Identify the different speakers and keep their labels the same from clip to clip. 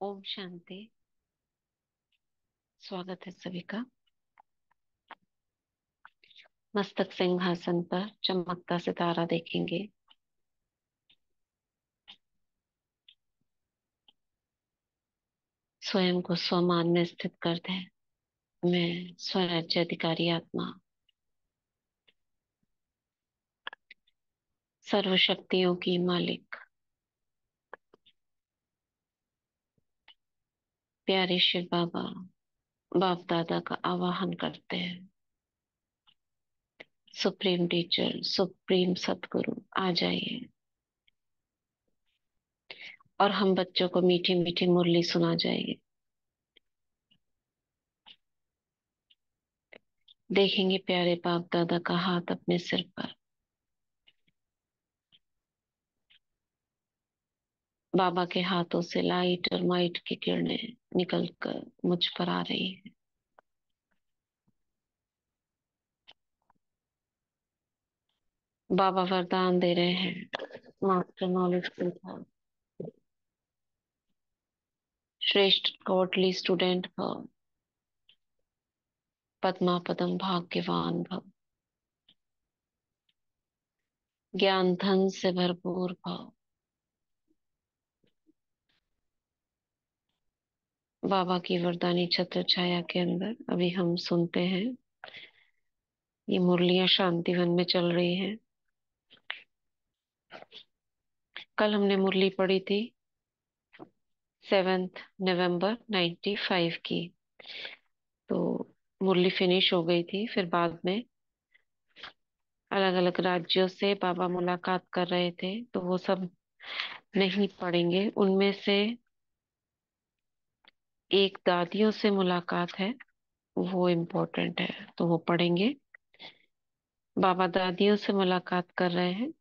Speaker 1: ओम शांति। स्वागत है सभी का। मस्तक सिंहासन पर चमकता सितारा देखेंगे। स्वयं को स्वमान में स्थित कर दें। मैं स्वराज्य अधिकारी आत्मा, सर्वशक्तियों की मालिक, प्यारे शिव बाबा, बाप दादा का आवाहन करते हैं। सुप्रीम टीचर, सुप्रीम सतगुरु आ जाइए और हम बच्चों को मीठी मीठी मुरली सुना जाएगी। देखेंगे प्यारे बाप दादा का हाथ अपने सिर पर। बाबा के हाथों से लाइट और माइट की किरणें निकल कर मुझ पर आ रही है। बाबा वरदान दे रहे हैं। मास्टर नॉलेज का श्रेष्ठ कोटली स्टूडेंट भव, पद्मा पदम भाग्यवान भव, ज्ञान धन से भरपूर भव। बाबा की वरदानी छत्र छाया के अंदर अभी हम सुनते हैं। ये मुरलियां शांतिवन में चल रही हैं। कल हमने मुरली पढ़ी थी 7 नवंबर 95 की। तो मुरली फिनिश हो गई थी। फिर बाद में अलग अलग राज्यों से बाबा मुलाकात कर रहे थे, तो वो सब नहीं पढ़ेंगे। उनमें से एक दादियों से मुलाकात है, वो इम्पोर्टेंट है, तो वो पढ़ेंगे। बाबा दादियों से मुलाकात कर रहे हैं।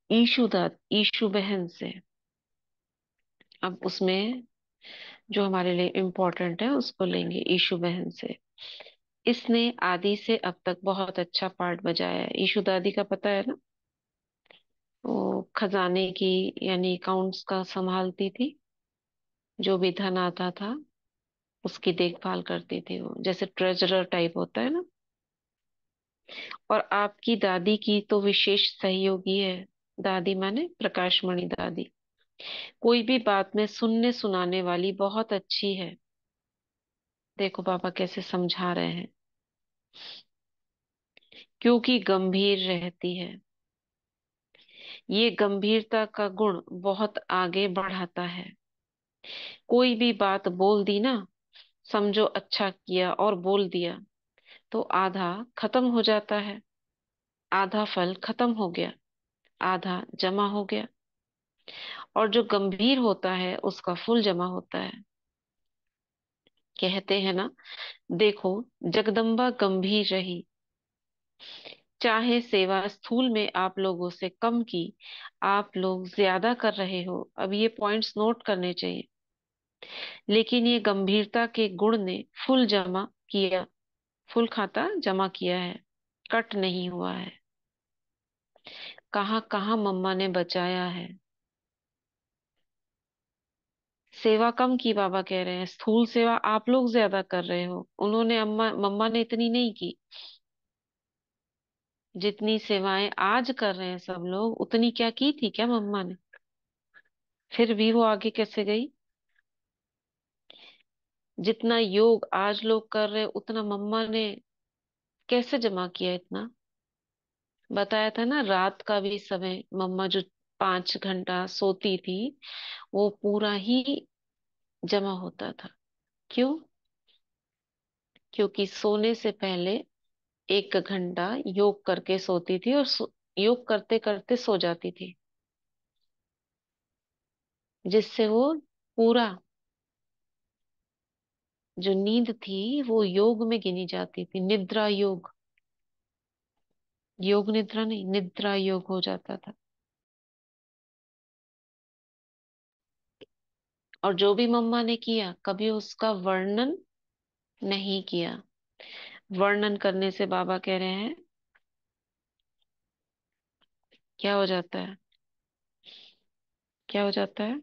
Speaker 1: ईशु बहन से। अब उसमें जो हमारे लिए इम्पोर्टेंट है उसको लेंगे ईशु बहन से। इसने आदि से अब तक बहुत अच्छा पार्ट बजाया है। ईशु दादी का पता है ना, वो खजाने की यानी अकाउंट्स का संभालती थी। जो भी धन आता था उसकी देखभाल करती थी, वो जैसे ट्रेजरर टाइप होता है ना। और आपकी दादी की तो विशेष सहयोगी है। दादी माने प्रकाशमणि दादी। कोई भी बात में सुनने सुनाने वाली, बहुत अच्छी है। देखो बाबा कैसे समझा रहे हैं। क्योंकि गंभीर रहती है। ये गंभीरता का गुण बहुत आगे बढ़ाता है। कोई भी बात बोल दी ना, समझो अच्छा किया और बोल दिया, तो आधा खत्म हो जाता है। आधा फल खत्म हो गया, आधा जमा हो गया। और जो गंभीर होता है उसका फूल जमा होता है। कहते हैं ना, देखो जगदम्बा गंभीर रही। चाहे सेवा स्थूल में आप लोगों से कम की, आप लोग ज्यादा कर रहे हो। अब ये पॉइंट्स नोट करने चाहिए। लेकिन ये गंभीरता के गुण ने फुल जमा किया, फुल खाता जमा किया है, कट नहीं हुआ है। कहाँ कहाँ मम्मा ने बचाया है। सेवा कम की, बाबा कह रहे हैं स्थूल सेवा आप लोग ज्यादा कर रहे हो। उन्होंने अम्मा मम्मा ने इतनी नहीं की। जितनी सेवाएं आज कर रहे हैं सब लोग, उतनी क्या की थी क्या मम्मा ने? फिर भी वो आगे कैसे गई? जितना योग आज लोग कर रहे हैं, उतना मम्मा ने कैसे जमा किया इतना? बताया था ना, रात का भी समय मम्मा जो 5 घंटा सोती थी, वो पूरा ही जमा होता था। क्यों? क्योंकि सोने से पहले 1 घंटा योग करके सोती थी और योग करते करते सो जाती थी, जिससे वो पूरा जो नींद थी वो योग में गिनी जाती थी। निद्रा योग, योग निद्रा नहीं, निद्रा योग हो जाता था। और जो भी मम्मा ने किया, कभी उसका वर्णन नहीं किया। वर्णन करने से बाबा कह रहे हैं क्या हो जाता है? क्या हो जाता है?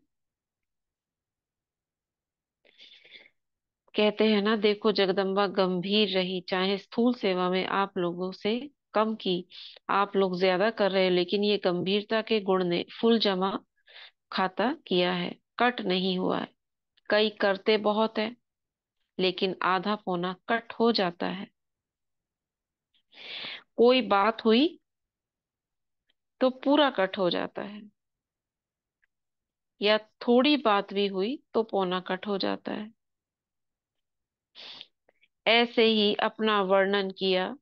Speaker 1: कहते हैं ना, देखो जगदम्बा गंभीर रही, चाहे स्थूल सेवा में आप लोगों से कम की, आप लोग ज्यादा कर रहे हो, लेकिन ये गंभीरता के गुण ने फुल जमा खाता किया है, कट नहीं हुआ है। कई करते बहुत है, लेकिन आधा पौना कट हो जाता है। कोई बात हुई तो पूरा कट हो जाता है, या थोड़ी बात भी हुई तो पौना कट हो जाता है। ऐसे ही अपना वर्णन किया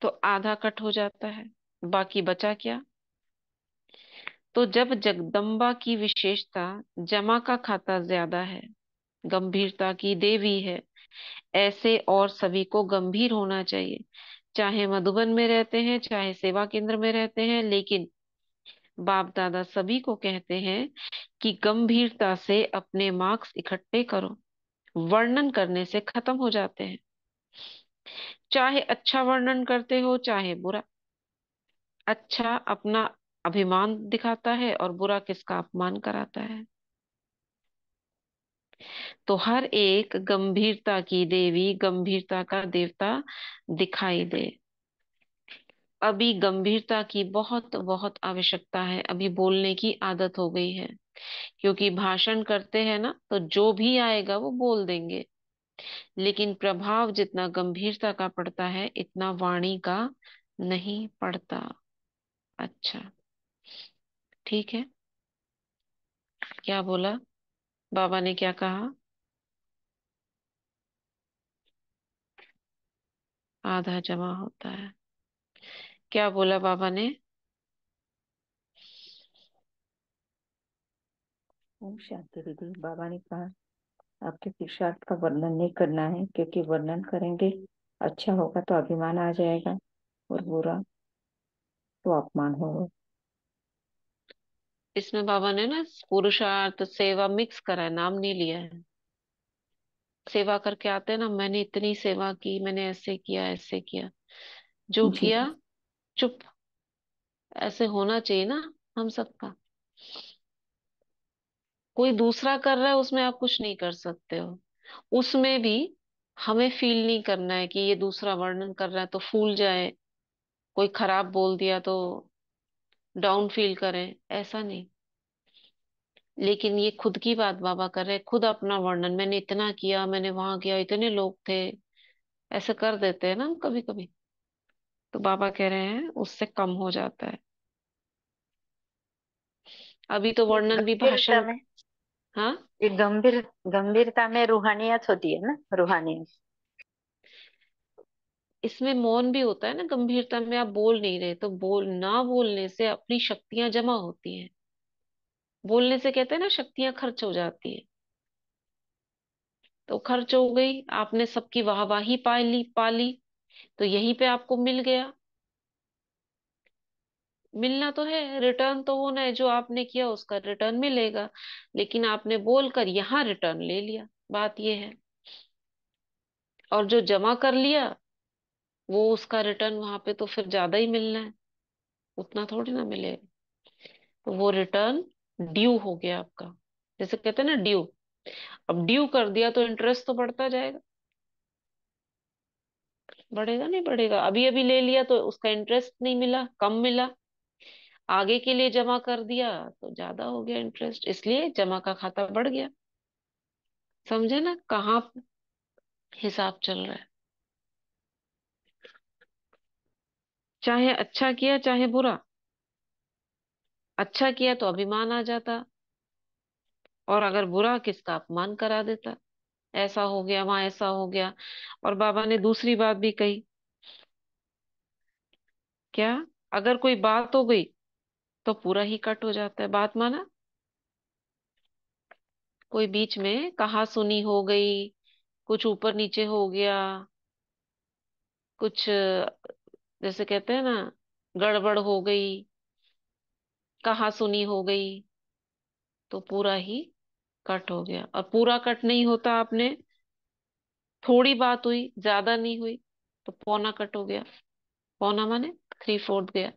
Speaker 1: तो आधा कट हो जाता है, बाकी बचा क्या? तो जब जगदम्बा की विशेषता जमा का खाता ज्यादा है, गंभीरता की देवी है, ऐसे और सभी को गंभीर होना चाहिए, चाहे मधुबन में रहते हैं चाहे सेवा केंद्र में रहते हैं। लेकिन बाप दादा सभी को कहते हैं कि गंभीरता से अपने मार्क्स इकट्ठे करो, वर्णन करने से खत्म हो जाते हैं। चाहे अच्छा वर्णन करते हो चाहे बुरा, अच्छा अपना अभिमान दिखाता है और बुरा किसका अपमान कराता है। तो हर एक गंभीरता की देवी, गंभीरता का देवता दिखाई दे। अभी गंभीरता की बहुत बहुत आवश्यकता है, अभी बोलने की आदत हो गई है, क्योंकि भाषण करते हैं ना तो जो भी आएगा वो बोल देंगे, लेकिन प्रभाव जितना गंभीरता का पड़ता है इतना वाणी का नहीं पड़ता। अच्छा, ठीक है। क्या बोला बाबा ने, क्या कहा? आधा जमा होता है। क्या बोला बाबा ने?
Speaker 2: ओम शांति दीदी। बाबा ने कहा आपके पुरुषार्थ का वर्णन नहीं करना है, क्योंकि वर्णन करेंगे अच्छा होगा तो अभिमान आ जाएगा, और बुरा तो अपमान होगा।
Speaker 1: इसमें बाबा ने ना पुरुषार्थ सेवा मिक्स करा है, नाम नहीं लिया है। सेवा करके आते हैं ना, मैंने इतनी सेवा की, मैंने ऐसे किया ऐसे किया, जो
Speaker 2: जी।
Speaker 1: किया चुप, ऐसे होना चाहिए ना हम सबका। कोई दूसरा कर रहा है उसमें आप कुछ नहीं कर सकते हो, उसमें भी हमें फील नहीं करना है कि ये दूसरा वर्णन कर रहा है तो फूल जाए, कोई खराब बोल दिया तो डाउन फील करें, ऐसा नहीं। लेकिन ये खुद की बात बाबा कर रहे हैं, खुद अपना वर्णन, मैंने इतना किया, मैंने वहां किया, इतने लोग थे, ऐसे कर देते हैं ना हम कभी कभी। तो बाबा कह रहे हैं उससे कम हो जाता है। अभी तो
Speaker 2: ये
Speaker 1: वर्णन भी
Speaker 2: गंभीरता
Speaker 1: भाषण।
Speaker 2: में,
Speaker 1: हाँ,
Speaker 2: ये गंभीरता में रूहानियत होती है ना, रूहानियत।
Speaker 1: इसमें मौन भी होता है ना, गंभीरता में आप बोल नहीं रहे तो बोल ना बोलने से अपनी शक्तियां जमा होती हैं। बोलने से कहते हैं ना शक्तियां खर्च हो जाती है, तो खर्च हो गई, आपने सबकी वाहवाही पा ली, तो यहीं पे आपको मिल गया। मिलना तो है, रिटर्न तो होना है, जो आपने किया उसका रिटर्न मिलेगा, लेकिन आपने बोलकर यहाँ रिटर्न ले लिया, बात ये है। और जो जमा कर लिया वो उसका रिटर्न वहां पे तो फिर ज्यादा ही मिलना है, उतना थोड़ी ना मिलेगा। तो वो रिटर्न ड्यू हो गया आपका, जैसे कहते हैं ना ड्यू। अब ड्यू कर दिया तो इंटरेस्ट तो बढ़ता जाएगा, बढ़ेगा नहीं बढ़ेगा? अभी अभी ले लिया तो उसका इंटरेस्ट नहीं मिला, कम मिला। आगे के लिए जमा कर दिया तो ज्यादा हो गया इंटरेस्ट, इसलिए जमा का खाता बढ़ गया। समझे ना कहाँ हिसाब चल रहा है? चाहे अच्छा किया चाहे बुरा, अच्छा किया तो अभिमान आ जाता, और अगर बुरा किसका अपमान करा देता, ऐसा हो गया वहां ऐसा हो गया। और बाबा ने दूसरी बात भी कही, क्या? अगर कोई बात हो गई तो पूरा ही कट हो जाता है, बात माना। कोई बीच में कहा सुनी हो गई, कुछ ऊपर नीचे हो गया, कुछ जैसे कहते हैं ना गड़बड़ हो गई, कहा सुनी हो गई, तो पूरा ही कट हो गया। और पूरा कट नहीं होता, आपने थोड़ी बात हुई, ज्यादा नहीं हुई, तो पौना कट हो गया। पौना माने 3/4 गया,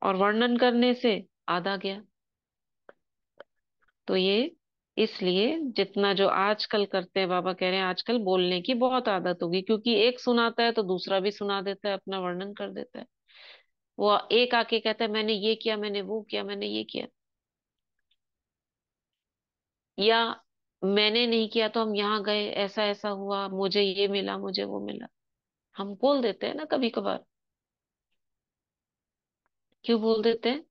Speaker 1: और वर्णन करने से आधा गया। तो ये इसलिए जितना जो आजकल करते हैं, बाबा कह रहे हैं आजकल बोलने की बहुत आदत होगी, क्योंकि एक सुनाता है तो दूसरा भी सुना देता है, अपना वर्णन कर देता है। वो एक आके कहता है मैंने ये किया, मैंने वो किया, मैंने ये किया, या मैंने नहीं किया तो हम यहाँ गए, ऐसा ऐसा हुआ, मुझे ये मिला, मुझे वो मिला। हम बोल देते हैं ना कभी कभार। क्यों बोल देते हैं?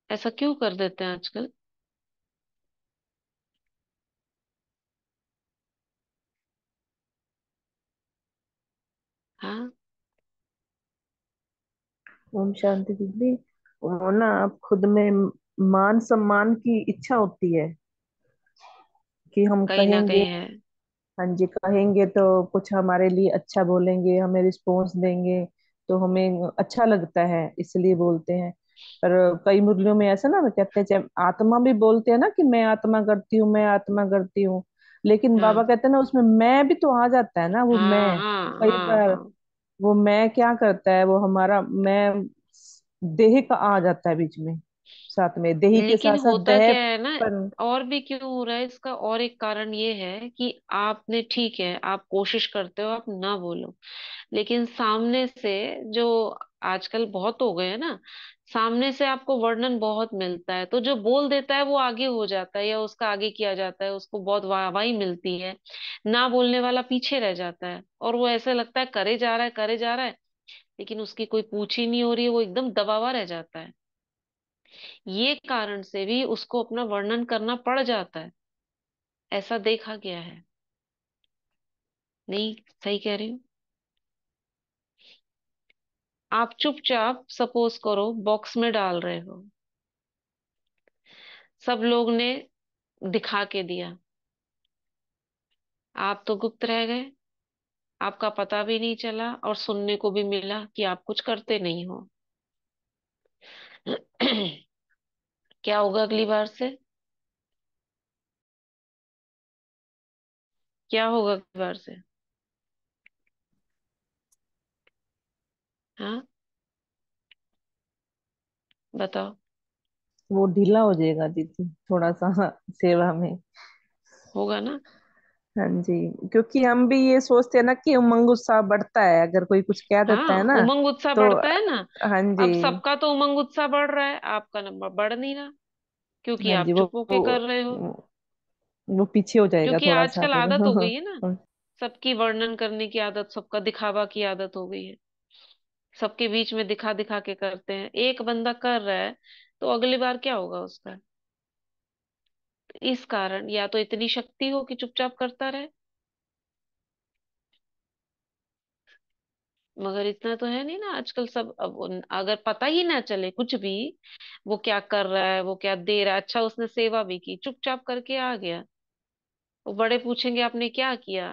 Speaker 1: ऐसा क्यों कर देते हैं आजकल? हाँ।
Speaker 3: ओम शांति दीदी। वो ना आप खुद में मान सम्मान की इच्छा होती है कि हम
Speaker 1: कहीं ना
Speaker 3: कहेंगे।
Speaker 1: कहीं है।
Speaker 3: हाँ जी, कहेंगे तो कुछ हमारे लिए अच्छा बोलेंगे, हमें रिस्पॉन्स देंगे, तो हमें अच्छा लगता है इसलिए बोलते हैं। पर कई मुरलियों में ऐसा ना कहते हैं, चाहे आत्मा भी बोलते हैं ना कि मैं आत्मा करती हूँ, मैं आत्मा करती हूँ, लेकिन बाबा
Speaker 1: हाँ
Speaker 3: कहते हैं ना उसमें मैं भी तो आ जाता है ना, वो
Speaker 1: हाँ
Speaker 3: मैं
Speaker 1: हाँ
Speaker 3: कई
Speaker 1: हाँ
Speaker 3: बार
Speaker 1: हाँ।
Speaker 3: वो मैं क्या करता है, वो हमारा मैं देह का आ जाता है बीच में, साथ में देही के
Speaker 1: लेकिन
Speaker 3: साथ साथ
Speaker 1: होता
Speaker 3: देह
Speaker 1: क्या है ना,
Speaker 3: पर।
Speaker 1: और भी क्यों हो रहा है इसका, और एक कारण ये है कि आपने, ठीक है आप कोशिश करते हो आप ना बोलो, लेकिन सामने से जो आजकल बहुत हो गए हैं ना, सामने से आपको वर्णन बहुत मिलता है, तो जो बोल देता है वो आगे हो जाता है, या उसका आगे किया जाता है, उसको बहुत वाहवाही मिलती है। ना बोलने वाला पीछे रह जाता है, और वो ऐसा लगता है करे जा रहा है, करे जा रहा है, लेकिन उसकी कोई पूछ ही नहीं हो रही है, वो एकदम दबा हुआ रह जाता है। ये कारण से भी उसको अपना वर्णन करना पड़ जाता है। ऐसा देखा गया है। नहीं, सही कह रही हूँ? आप चुपचाप सपोज करो बॉक्स में डाल रहे हो, सब लोग ने दिखा के दिया, आप तो गुप्त रह गए, आपका पता भी नहीं चला, और सुनने को भी मिला कि आप कुछ करते नहीं हो। क्या होगा अगली बार से? क्या होगा अगली बार से? हाँ, बताओ।
Speaker 3: वो ढीला हो जाएगा दीदी थोड़ा सा सेवा में।
Speaker 1: होगा ना?
Speaker 3: हाँ जी, क्योंकि हम भी ये सोचते हैं ना कि उमंग उत्साह बढ़ता है अगर कोई कुछ कह देता है
Speaker 1: हाँ,
Speaker 3: ना,
Speaker 1: उमंग उत्साह
Speaker 3: तो
Speaker 1: बढ़ता है ना।
Speaker 3: हाँ जी।
Speaker 1: अब सबका तो उमंग उत्साह बढ़ रहा है, आपका नंबर बढ़ नहीं रहा, क्योंकि
Speaker 3: हाँ जी,
Speaker 1: आप चुप होके कर रहे हो।
Speaker 3: वो पीछे हो जाएगा
Speaker 1: क्योंकि
Speaker 3: थोड़ा सा
Speaker 1: आजकल
Speaker 3: फिर
Speaker 1: आदत हो गई है ना, सबकी वर्णन करने की आदत, सबका दिखावा की आदत हो गई है। सबके बीच में दिखा दिखा के करते हैं, एक बंदा कर रहा है तो अगली बार क्या होगा उसका? इस कारण या तो इतनी शक्ति हो कि चुपचाप करता रहे, मगर इतना तो है नहीं ना आजकल। सब अब अगर पता ही ना चले कुछ भी, वो क्या कर रहा है, वो क्या दे रहा है, अच्छा उसने सेवा भी की, चुपचाप करके आ गया, वो बड़े पूछेंगे आपने क्या किया,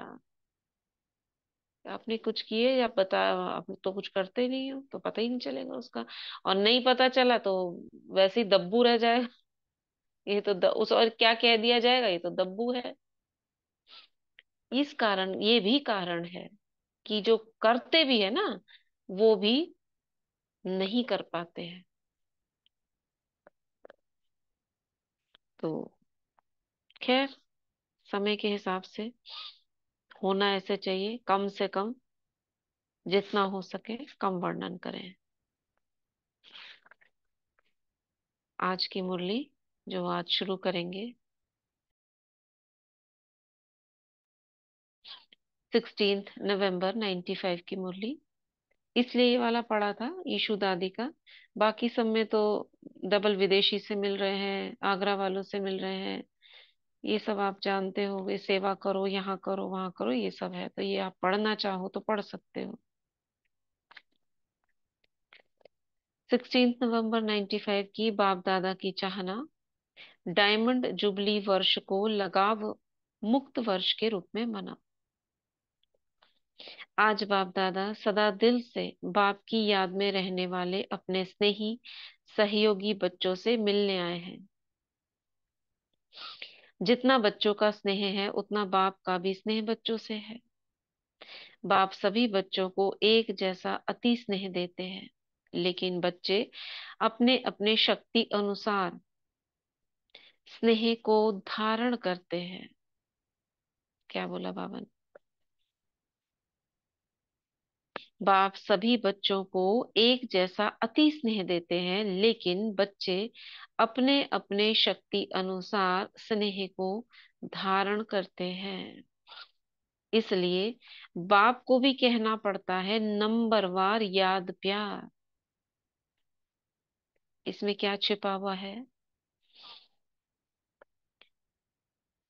Speaker 1: आपने कुछ किए या बता, आप तो कुछ करते ही नहीं हो, तो पता ही नहीं चलेगा उसका। और नहीं पता चला तो वैसे ही दब्बू रह जाएगा। ये तो उस और क्या कह दिया जाएगा, ये तो दब्बू है। इस कारण, ये भी कारण है कि जो करते भी है ना, वो भी नहीं कर पाते हैं। तो खैर, समय के हिसाब से होना ऐसे चाहिए, कम से कम जितना हो सके कम वर्णन करें। आज की मुरली जो आज शुरू करेंगे, 16 नवंबर 95 की मुरली, इसलिए ये वाला पढ़ा था ईशु दादी का। बाकी सब में तो डबल विदेशी से मिल रहे हैं, आगरा वालों से मिल रहे हैं, ये सब आप जानते हो, ये सेवा करो, यहाँ करो, वहां करो, ये सब है, तो ये आप पढ़ना चाहो तो पढ़ सकते हो। 16 नवंबर 95 की बाप दादा की चाहना, डायमंड जुबली वर्ष को लगाव मुक्त वर्ष के रूप में मना। आज बाप दादा सदा दिल से बाप की याद में रहने वाले अपने स्नेही सहयोगी बच्चों से मिलने आए हैं। जितना बच्चों का स्नेह है उतना बाप का भी स्नेह बच्चों से है। बाप सभी बच्चों को एक जैसा अति स्नेह देते हैं, लेकिन बच्चे अपने अपने शक्ति अनुसार स्नेह को धारण करते हैं। क्या बोला बाबा ने? बाप सभी बच्चों को एक जैसा अति स्नेह देते हैं, लेकिन बच्चे अपने अपने शक्ति अनुसार स्नेह को धारण करते हैं। इसलिए बाप को भी कहना पड़ता है नंबरवार याद प्यार। इसमें क्या छिपा हुआ है?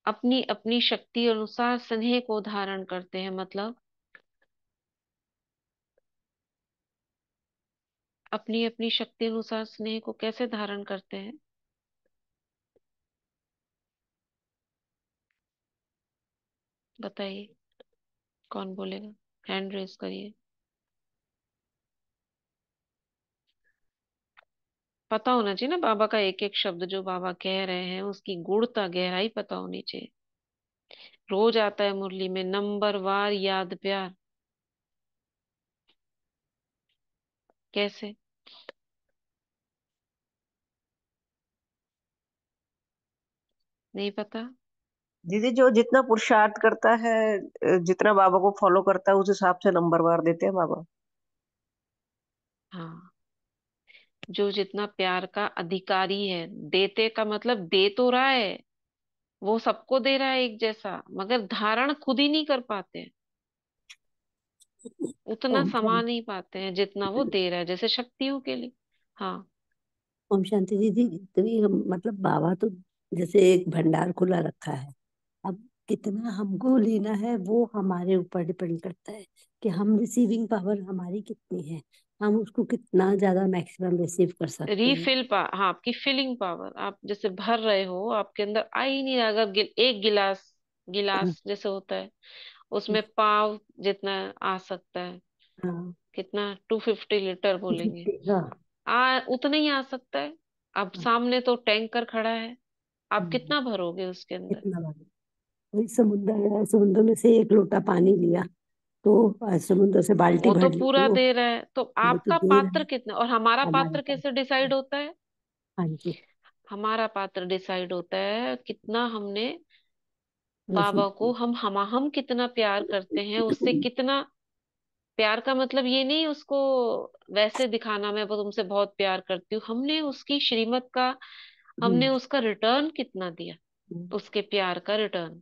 Speaker 1: अपनी अपनी शक्ति अनुसार स्नेह को धारण करते हैं, मतलब अपनी अपनी शक्ति अनुसार स्नेह को कैसे धारण करते हैं? बताइए, कौन बोलेगा? हैंड रेज करिए। पता होना चाहिए ना बाबा का एक एक शब्द जो बाबा कह रहे हैं, उसकी गूढ़ता गहराई पता होनी चाहिए। रोज आता है मुरली में नंबरवार याद प्यार। कैसे? नहीं पता?
Speaker 4: दीदी जो जितना पुरुषार्थ करता है, जितना बाबा को फॉलो करता है, उस हिसाब से नंबरवार देते हैं बाबा।
Speaker 1: हाँ, जो जितना प्यार का अधिकारी है, देते का मतलब दे तो रहा है, वो सबको दे रहा है एक जैसा, मगर धारण खुद ही नहीं कर पाते, उतना
Speaker 5: ओम
Speaker 1: समा
Speaker 5: शांति।
Speaker 1: नहीं पाते हैं जितना वो दे रहा है, जैसे शक्तियों के लिए। हाँ।
Speaker 5: ओम शांति दीदी, तभी हम मतलब बाबा तो जैसे एक भंडार खुला रखा है। अब कितना हमको लेना है वो हमारे ऊपर डिपेंड करता है कि हम रिसीविंग पावर हमारी कितनी है, हम उसको कितना ज्यादा मैक्सिमम रिसीव कर सकते हैं।
Speaker 1: हाँ, आपकी फिलिंग पावर, आप जैसे भर रहे हो, आपके अंदर आ ही नहीं रहा। अगर एक गिलास, गिलास जैसे होता है, उसमें पाव जितना आ सकता है।
Speaker 5: हाँ।
Speaker 1: कितना? 250 लीटर बोलेंगे,
Speaker 5: 250, हाँ।
Speaker 1: उतना ही आ सकता है। अब
Speaker 5: हाँ।
Speaker 1: सामने तो टैंकर खड़ा है, आप
Speaker 5: हम्म,
Speaker 1: कितना भरोगे उसके अंदर?
Speaker 5: कितना बार वही समुद्र है, समुद्र में से एक लोटा पानी लिया तो समुद्र से बाल्टी
Speaker 1: वो
Speaker 5: भर
Speaker 1: तो
Speaker 5: ली तो
Speaker 1: पूरा दे रहा है, तो
Speaker 5: वो तो
Speaker 1: आपका
Speaker 5: दे रहा
Speaker 1: पात्र
Speaker 5: है
Speaker 1: कितना, और हमारा
Speaker 5: हमारे
Speaker 1: पात्र
Speaker 5: पास।
Speaker 1: कैसे डिसाइड होता है?
Speaker 5: हाँ जी।
Speaker 1: हमारा पात्र डिसाइड होता है कितना हमने
Speaker 5: रिसीव
Speaker 1: बाबा को, हम कितना प्यार करते हैं उससे, कितना प्यार का मतलब ये नहीं उसको वैसे दिखाना मैं वो तुमसे बहुत प्यार करती हूँ, हमने उसकी श्रीमत का, हमने उसका रिटर्न कितना दिया, उसके प्यार का रिटर्न,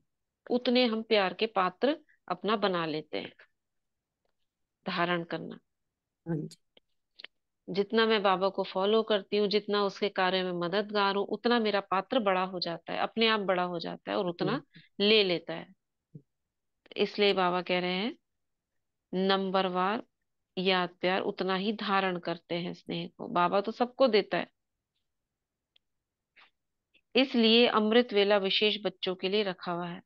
Speaker 1: उतने हम प्यार के पात्र अपना बना लेते हैं। धारण करना,
Speaker 5: हाँ जी।
Speaker 1: जितना मैं बाबा को फॉलो करती हूँ, जितना उसके कार्य में मददगार हूँ, उतना मेरा पात्र बड़ा हो जाता है, अपने आप बड़ा हो जाता है और उतना ले लेता है। इसलिए बाबा कह रहे हैं नंबरवार याद प्यार उतना ही धारण करते हैं स्नेह को। बाबा तो सबको देता है, इसलिए अमृत वेला विशेष बच्चों के लिए रखा हुआ है।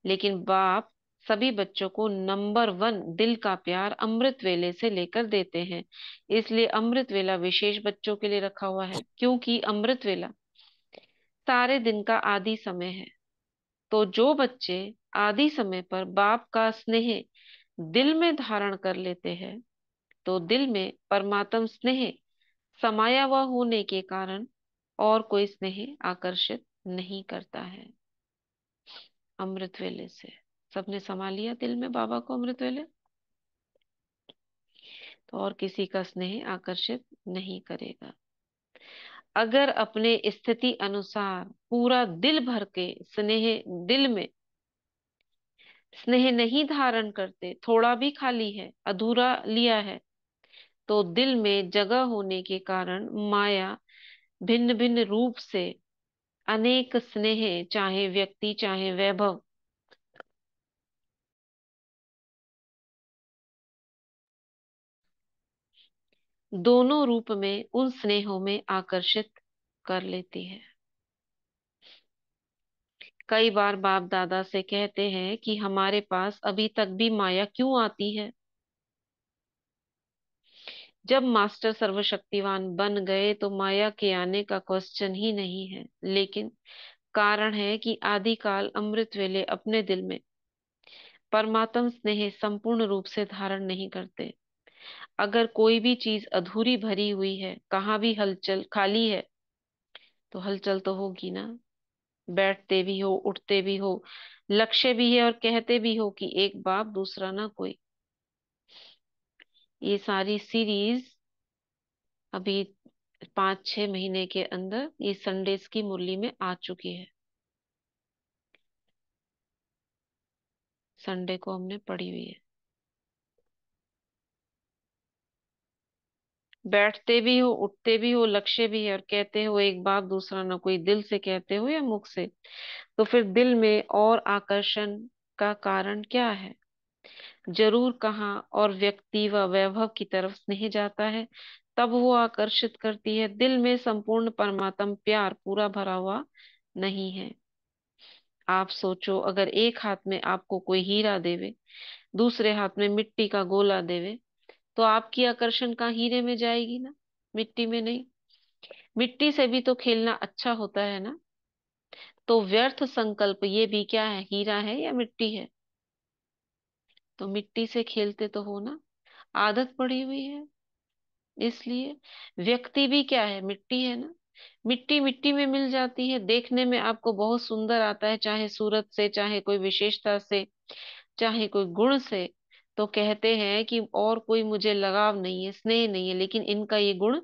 Speaker 1: लेकिन बाप सभी बच्चों को नंबर वन दिल का प्यार अमृत वेले से लेकर देते हैं। इसलिए अमृत वेला विशेष बच्चों के लिए रखा हुआ है, क्योंकि अमृत वेला सारे दिन का आदि समय है। तो जो बच्चे आदि समय पर बाप का स्नेह दिल में धारण कर लेते हैं, तो दिल में परमात्म स्नेह समाया हुआ होने के कारण और कोई स्नेह आकर्षित नहीं करता है। अमृत वेले से सबने समा लिया दिल में बाबा को, अमृत वेले, तो और किसी का स्नेह आकर्षित नहीं करेगा। अगर अपने स्थिति अनुसार पूरा दिल भर के स्नेह, दिल में स्नेह नहीं धारण करते, थोड़ा भी खाली है, अधूरा लिया है, तो दिल में जगह होने के कारण माया भिन्न भिन्न रूप से अनेक स्नेह, चाहे व्यक्ति चाहे वैभव, दोनों रूप में उन स्नेहों में आकर्षित कर लेती है। कई बार बाप दादा से कहते हैं कि हमारे पास अभी तक भी माया क्यों आती है? जब मास्टर सर्वशक्तिवान बन गए तो माया के आने का क्वेश्चन ही नहीं है, लेकिन कारण है कि आदिकाल अमृत वेले अपने दिल में परमात्म स्नेह संपूर्ण रूप से धारण नहीं करते। अगर कोई भी चीज अधूरी भरी हुई है, कहाँ भी हलचल खाली है, तो हलचल तो होगी ना। बैठते भी हो, उठते भी हो, लक्ष्य भी है और कहते भी हो कि एक बाप दूसरा ना कोई। ये सारी सीरीज अभी 5-6 महीने के अंदर ये संडेज की मुरली में आ चुकी है। संडे को हमने पढ़ी हुई है। बैठते भी हो, उठते भी हो, लक्ष्य भी है और कहते हो एक बाप दूसरा ना कोई, दिल से कहते हो या मुख से। तो फिर दिल में और आकर्षण का कारण क्या है? जरूर कहाँ और व्यक्ति व वैभव की तरफ स्नेह जाता है, तब वो आकर्षित करती है। दिल में संपूर्ण परमात्म प्यार पूरा भरा हुआ नहीं है। आप सोचो, अगर एक हाथ में आपको कोई हीरा देवे, दूसरे हाथ में मिट्टी का गोला देवे, तो आपकी आकर्षण का हीरे में जाएगी ना, मिट्टी में नहीं। मिट्टी से भी तो खेलना अच्छा होता है ना। तो व्यर्थ संकल्प ये भी क्या है, हीरा है या मिट्टी है? तो मिट्टी से खेलते तो हो ना, आदत पड़ी हुई है। इसलिए व्यक्ति भी क्या है, मिट्टी है ना। मिट्टी मिट्टी में मिल जाती है, देखने में आपको बहुत सुंदर आता है, चाहे सूरत से, चाहे कोई विशेषता से, चाहे कोई गुण से। तो कहते हैं कि और कोई मुझे लगाव नहीं है, स्नेह नहीं है, लेकिन इनका ये गुण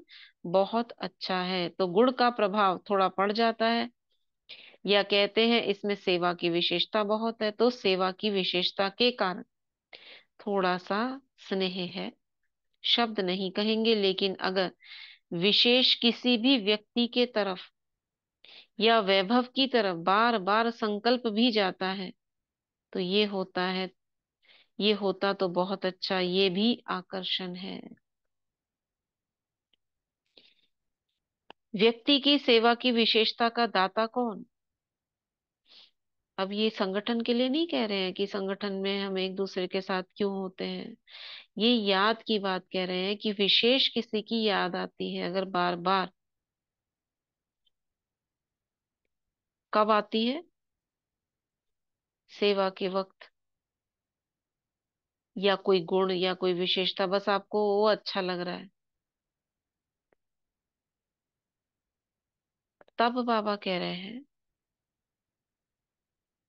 Speaker 1: बहुत अच्छा है, तो गुण का प्रभाव थोड़ा पड़ जाता है। या कहते हैं इसमें सेवा की विशेषता बहुत है, तो सेवा की विशेषता के कारण थोड़ा सा स्नेह है। शब्द नहीं कहेंगे, लेकिन अगर विशेष किसी भी व्यक्ति के तरफ या वैभव की तरफ बार बार संकल्प भी जाता है, तो ये होता है, ये होता तो बहुत अच्छा, ये भी आकर्षण है। व्यक्ति की सेवा की विशेषता का दाता कौन? अब ये संगठन के लिए नहीं कह रहे हैं कि संगठन में हम एक दूसरे के साथ क्यों होते हैं, ये याद की बात कह रहे हैं कि विशेष किसी की याद आती है अगर बार बार। कब आती है? सेवा के वक्त। या कोई गुण या कोई विशेषता, बस आपको वो अच्छा लग रहा है, तब बाबा कह रहे हैं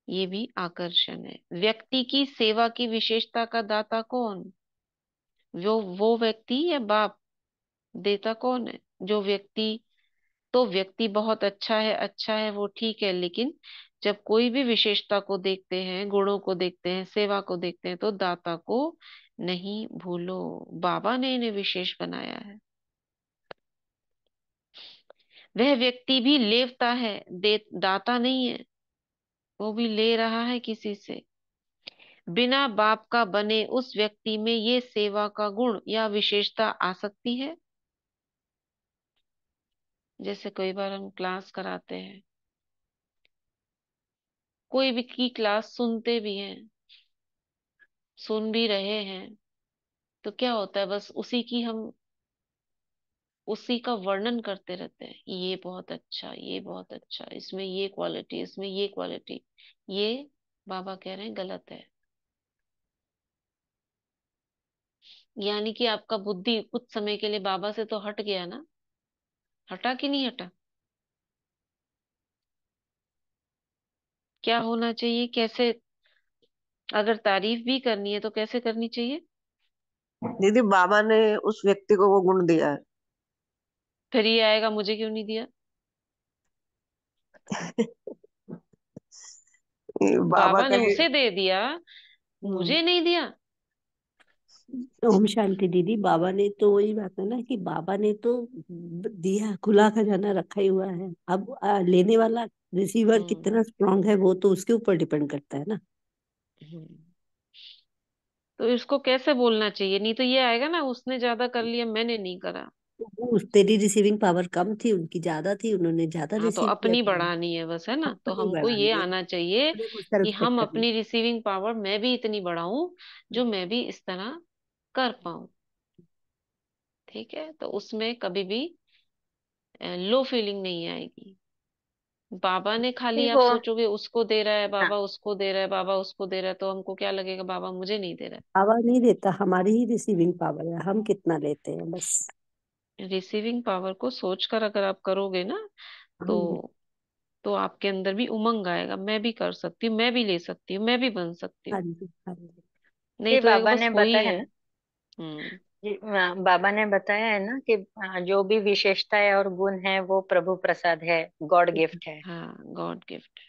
Speaker 1: ये भी आकर्षण है। व्यक्ति की सेवा की विशेषता का दाता कौन? वो व्यक्ति या बाप? देता कौन है? जो व्यक्ति। तो व्यक्ति बहुत अच्छा है, अच्छा है वो ठीक है, लेकिन जब कोई भी विशेषता को देखते हैं, गुणों को देखते हैं, सेवा को देखते हैं, तो दाता को नहीं भूलो। बाबा ने इन्हें विशेष बनाया है। वह व्यक्ति भी लेवता है, दाता नहीं है। वो भी ले रहा है किसी से। बिना बाप का बने उस व्यक्ति में ये सेवा का गुण या विशेषता आ सकती है। जैसे कई बार हम क्लास कराते हैं, कोई भी की क्लास सुनते भी हैं, सुन भी रहे हैं, तो क्या होता है, बस उसी की हम उसी का वर्णन करते रहते हैं, ये बहुत अच्छा, ये बहुत अच्छा, इसमें ये क्वालिटी, इसमें ये क्वालिटी। ये बाबा कह रहे हैं गलत है। यानी कि आपका बुद्धि कुछ समय के लिए बाबा से तो हट गया ना। हटा कि नहीं हटा? क्या होना चाहिए, कैसे? अगर तारीफ भी करनी है तो कैसे करनी चाहिए?
Speaker 4: दीदी बाबा ने उस व्यक्ति को वो गुण दिया है।
Speaker 1: फिर ये आएगा मुझे क्यों नहीं दिया?
Speaker 4: बाबा
Speaker 1: बाबा
Speaker 4: का
Speaker 1: ने
Speaker 4: ये।
Speaker 1: उसे दे दिया,
Speaker 4: हम्म।
Speaker 1: मुझे नहीं दिया।
Speaker 5: ओम शांति दीदी, बाबा ने तो वही बात है ना कि बाबा ने तो दिया, खुला खजाना रखा ही हुआ है। अब लेने वाला रिसीवर
Speaker 1: हम्म।
Speaker 5: कितना स्ट्रांग है वो तो उसके ऊपर डिपेंड करता है ना।
Speaker 1: हम्म। तो इसको कैसे बोलना चाहिए? नहीं तो ये आएगा ना, उसने ज्यादा कर लिया, मैंने नहीं करा।
Speaker 5: तो वो तेरी रिसीविंग पावर कम थी, उनकी ज्यादा थी, उन्होंने ज्यादा
Speaker 1: हाँ, तो
Speaker 5: रिसीव किया
Speaker 1: अपनी
Speaker 5: तुमने
Speaker 1: बढ़ानी है बस, है ना। तो
Speaker 5: अपनी
Speaker 1: हमको ये
Speaker 5: बढ़ानी है,
Speaker 1: आना चाहिए
Speaker 5: अपने को सेल्फ
Speaker 1: कि
Speaker 5: चेक
Speaker 1: हम
Speaker 5: करना।
Speaker 1: अपनी रिसीविंग पावर, मैं भी इतनी बढ़ाऊं जो मैं भी इस तरह कर पाऊं। ठीक है, तो उसमें कभी भी लो फीलिंग नहीं आएगी। बाबा ने खाली, आप
Speaker 4: देखो।
Speaker 1: सोचोगे उसको दे रहा है
Speaker 4: हाँ।
Speaker 1: बाबा, उसको दे रहा है बाबा, उसको दे रहा है, तो हमको क्या लगेगा, बाबा मुझे नहीं दे रहा
Speaker 5: पावर नहीं देता, हमारी ही रिसीविंग पावर है, हम कितना लेते हैं बस।
Speaker 1: है। रिसीविंग पावर को सोचकर अगर आप करोगे ना,
Speaker 5: हाँ जी।
Speaker 1: तो तो आपके अंदर भी उमंग आएगा, मैं भी कर सकती हूँ, मैं भी ले सकती हूँ, मैं भी बन सकती
Speaker 5: हाँ
Speaker 1: हूँ।
Speaker 5: जी। हाँ जी।
Speaker 1: नहीं
Speaker 2: ये
Speaker 1: तो ये
Speaker 2: बाबा
Speaker 1: बस
Speaker 2: ने
Speaker 1: हो ही
Speaker 2: बताया है
Speaker 1: है।
Speaker 2: ना।
Speaker 1: हम्म।
Speaker 2: जी, बाबा ने बताया है ना कि जो भी विशेषताएं और गुण है वो प्रभु प्रसाद है, गॉड गिफ्ट है।
Speaker 1: हाँ, गॉड गिफ्ट।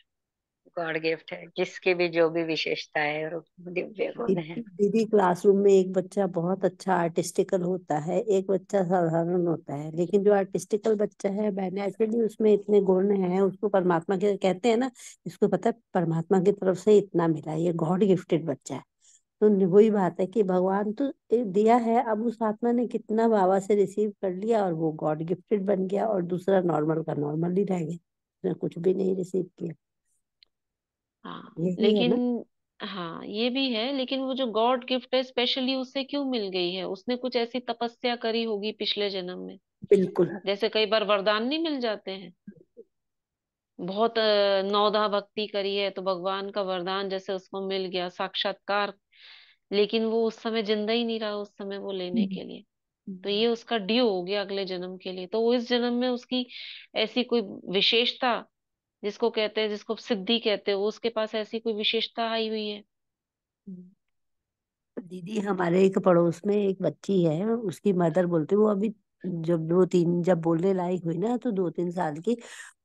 Speaker 2: गॉड गिफ्ट है, जिसकी भी जो भी विशेषताएं और दिव्य गुण है।
Speaker 5: दीदी क्लासरूम में एक बच्चा बहुत अच्छा आर्टिस्टिकल होता है, एक बच्चा साधारण होता है, लेकिन जो आर्टिस्टिकल बच्चा है नेचुरली उसमें इतने गुण हैं, उसको परमात्मा के कहते हैं ना, इसको पता है परमात्मा की तरफ से इतना मिला, ये गॉड गिफ्टेड बच्चा है। तो वही बात है कि भगवान तो दिया है, अब उस आत्मा ने कितना बाबा से रिसीव कर लिया और वो गॉड गिफ्टेड बन गया, और दूसरा नॉर्मल का नॉर्मल ही रह गया, उसने कुछ भी नहीं रिसीव किया।
Speaker 1: हाँ
Speaker 5: यही है
Speaker 1: लेकिन,
Speaker 5: ना।
Speaker 1: हाँ ये भी है, लेकिन वो जो गॉड गिफ्ट है स्पेशली उसे क्यों मिल गई है? उसने कुछ ऐसी तपस्या करी होगी पिछले जन्म में।
Speaker 5: बिल्कुल।
Speaker 1: जैसे कई बार वरदान नहीं मिल जाते हैं, बहुत नौधा भक्ति करी है तो भगवान का वरदान जैसे उसको मिल गया, साक्षात्कार, लेकिन वो उस समय जिंदा ही नहीं रहा उस समय वो लेने
Speaker 5: हम्म।
Speaker 1: के लिए। तो ये उसका ड्यू हो गया अगले जन्म के लिए। तो वो इस जन्म में उसकी ऐसी कोई विशेषता, जिसको कहते हैं, जिसको सिद्धि कहते हैं, वो उसके पास ऐसी कोई विशेषता आई हुई है।
Speaker 5: हम्म। दीदी हमारे एक पड़ोस में एक बच्ची है, उसकी मदर बोलती, वो अभी जब 2-3 जब बोलने लायक हुई ना, तो 2-3 साल की,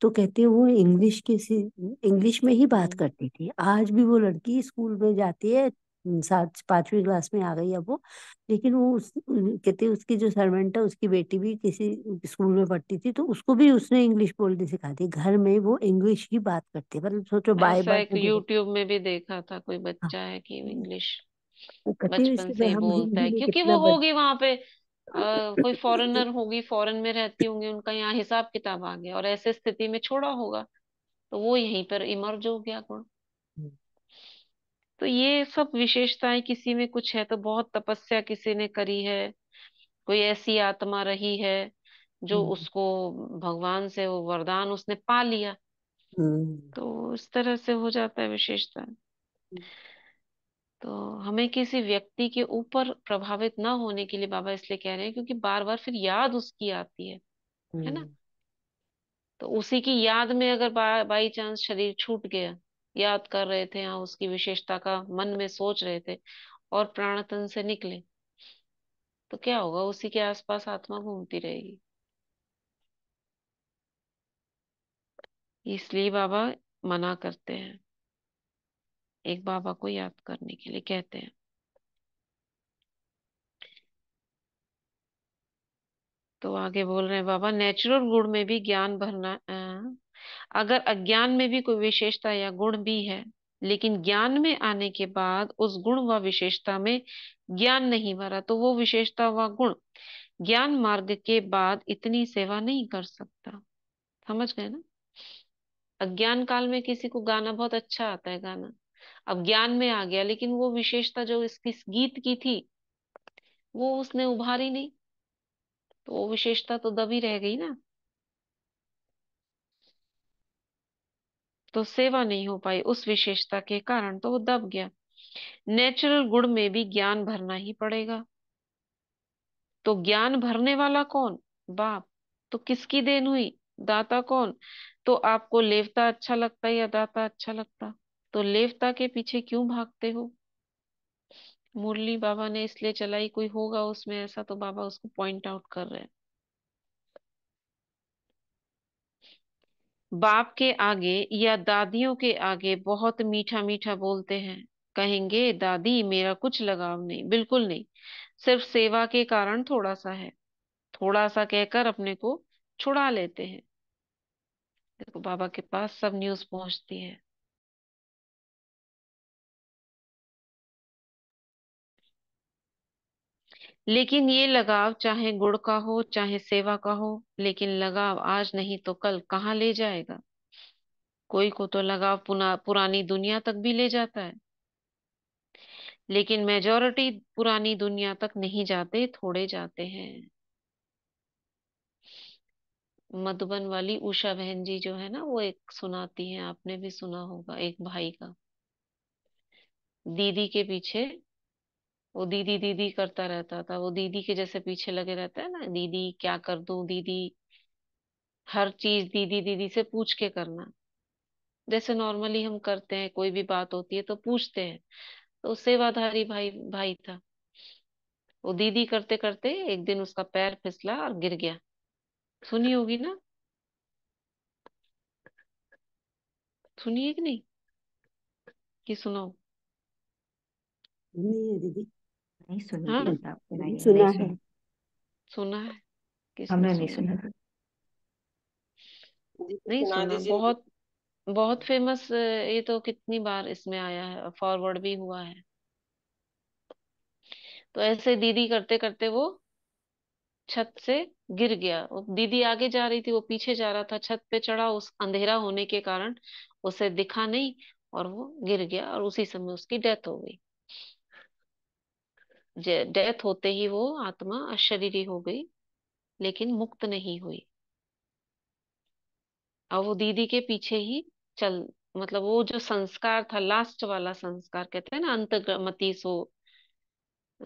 Speaker 5: तो कहती है वो इंग्लिश में ही बात
Speaker 1: हम्म।
Speaker 5: करती थी। आज भी वो लड़की स्कूल में जाती है, 5वीं क्लास में आ गई अब वो, लेकिन वो कहती है उसकी जो सर्वेंट है उसकी बेटी भी किसी स्कूल में पढ़ती थी, तो उसको भी उसने इंग्लिश बोलनी सिखा दी, घर में वो इंग्लिश ही बात करती है, मतलब सोचो बाय
Speaker 1: ऐसा एक
Speaker 5: बर्थ।
Speaker 1: यूट्यूब में भी देखा था, कोई बच्चा है कि इंग्लिश
Speaker 5: वो कहती है
Speaker 1: बचपन
Speaker 5: इससे
Speaker 1: से ही
Speaker 5: हम
Speaker 1: बोलता
Speaker 5: हिंदी
Speaker 1: है,
Speaker 5: में
Speaker 1: क्योंकि
Speaker 5: कितना
Speaker 1: वो होगी वहां पे कोई फॉरेनर होगी, फॉरेन में रहती होंगी, उनका यहाँ हिसाब किताब आ गया और ऐसे स्थिति में छोड़ा होगा, तो वो यहीं पर इमर्ज हो गया गुण। तो ये सब विशेषताएं किसी में कुछ है तो बहुत तपस्या किसी ने करी है, कोई ऐसी आत्मा रही है जो
Speaker 5: हम्म।
Speaker 1: उसको भगवान से वो वरदान उसने पा लिया,
Speaker 5: हम्म।
Speaker 1: तो इस तरह से हो जाता है विशेषता। तो हमें किसी व्यक्ति के ऊपर प्रभावित ना होने के लिए बाबा इसलिए कह रहे हैं, क्योंकि बार बार फिर याद उसकी आती है ना।
Speaker 5: हम्म।
Speaker 1: तो उसी की याद में अगर बाई चांस शरीर छूट गया, याद कर रहे थे, हाँ उसकी विशेषता का मन में सोच रहे थे और प्राण तन से निकले, तो क्या होगा? उसी के आसपास आत्मा घूमती रहेगी। इसलिए बाबा मना करते हैं, एक बाबा को याद करने के लिए कहते हैं। तो आगे बोल रहे हैं बाबा, नेचुरल गुण में भी ज्ञान भरना, अगर अज्ञान में भी कोई विशेषता या गुण भी है, लेकिन ज्ञान में आने के बाद उस गुण व विशेषता में ज्ञान नहीं भरा, तो वो विशेषता व गुण ज्ञान मार्ग के बाद इतनी सेवा नहीं कर सकता। समझ गए ना? अज्ञान काल में किसी को गाना बहुत अच्छा आता है गाना, अब ज्ञान में आ गया, लेकिन वो विशेषता जो इसकी इस गीत की थी वो उसने उभारी नहीं, तो वो विशेषता तो दबी रह गई ना, तो सेवा नहीं हो पाई उस विशेषता के कारण, तो वो दब गया। नेचुरल गुण में भी ज्ञान भरना ही पड़ेगा। तो ज्ञान भरने वाला कौन? बाप। तो किसकी देन हुई? दाता कौन? तो आपको लेवता अच्छा लगता है या दाता अच्छा लगता? तो लेवता के पीछे क्यों भागते हो? मुरली बाबा ने इसलिए चलाई, कोई होगा उसमें ऐसा तो बाबा उसको पॉइंट आउट कर रहे हैं। बाप के आगे या दादियों के आगे बहुत मीठा मीठा बोलते हैं, कहेंगे दादी मेरा कुछ लगाव नहीं, बिल्कुल नहीं, सिर्फ सेवा के कारण थोड़ा सा है, थोड़ा सा कहकर अपने को छुड़ा लेते हैं। देखो बाबा के पास सब न्यूज़ पहुंचती है। लेकिन ये लगाव चाहे गुण का हो चाहे सेवा का हो, लेकिन लगाव आज नहीं तो कल कहाँ ले जाएगा? कोई को तो लगाव पुरानी दुनिया तक भी ले जाता है, लेकिन मेजोरिटी पुरानी दुनिया तक नहीं जाते, थोड़े जाते हैं। मधुबन वाली उषा बहन जी जो है ना, वो एक सुनाती हैं, आपने भी सुना होगा, एक भाई का, दीदी के पीछे, वो दीदी दीदी करता रहता था, वो दीदी के जैसे पीछे लगे रहता है ना, दीदी क्या कर दूं दीदी, हर चीज दीदी दीदी से पूछ के करना, जैसे नॉर्मली हम करते हैं, कोई भी बात होती है तो पूछते हैं। तो सेवाधारी भाई भाई था, वो दीदी करते करते एक दिन उसका पैर फिसला और गिर गया। सुनी होगी ना, सुनिए कि नहीं, कि सुनाओ?
Speaker 5: नहीं है दीदी।
Speaker 2: नहीं सुनी
Speaker 1: हाँ,
Speaker 2: थी, आप
Speaker 5: मैंने
Speaker 2: सुनाइए, नहीं
Speaker 5: सुना है।
Speaker 2: सुनी।
Speaker 1: सुना है, किसने
Speaker 2: हमने नहीं
Speaker 1: सुना?
Speaker 2: सुना था।
Speaker 4: दीदी
Speaker 1: नहीं
Speaker 4: सुना
Speaker 1: सुना?
Speaker 4: दीजिए दीदी।
Speaker 1: बहुत बहुत फेमस, ये तो कितनी बार इसमें आया है, फॉरवर्ड भी हुआ है। तो ऐसे दीदी करते करते वो छत से गिर गया। वो दीदी आगे जा रही थी, वो पीछे जा रहा था, छत पे चढ़ा, उस अंधेरा होने के कारण उसे दिखा नहीं, और वो गिर गया और उसी समय उसकी डेथ हो गई। डेथ होते ही वो आत्मा अशरीरी हो गई, लेकिन मुक्त नहीं हुई। और वो दीदी के पीछे ही चल, मतलब वो जो संस्कार था, लास्ट वाला संस्कार कहते हैं ना, अंतगमति सो, अ,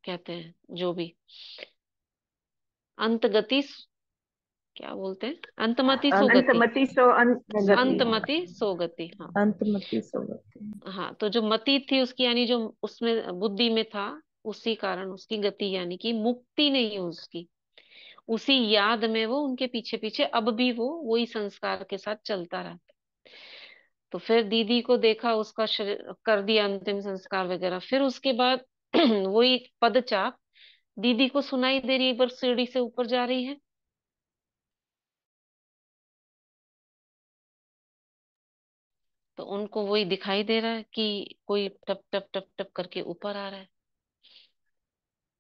Speaker 1: कहते हैं जो भी, अंतगति, क्या बोलते हैं, अंतमति सुगति,
Speaker 2: अनंतमति सो गति।
Speaker 1: अंतमति सोगति, हाँ।
Speaker 3: अंतमति सोवती।
Speaker 1: हाँ, तो जो मति थी उसकी, यानी जो उसमें बुद्धि में था, उसी कारण उसकी गति, यानी कि मुक्ति नहीं हुई उसकी। उसी याद में वो उनके पीछे पीछे अब भी वो वही संस्कार के साथ चलता रहा। तो फिर दीदी को देखा, उसका शरीर कर दिया अंतिम संस्कार वगैरह, फिर उसके बाद वही पदचाप दीदी को सुनाई दे रही है, एक बार सीढ़ी से ऊपर जा रही है। तो उनको वही दिखाई दे रहा है कि कोई टप टप टप टप करके ऊपर आ रहा है।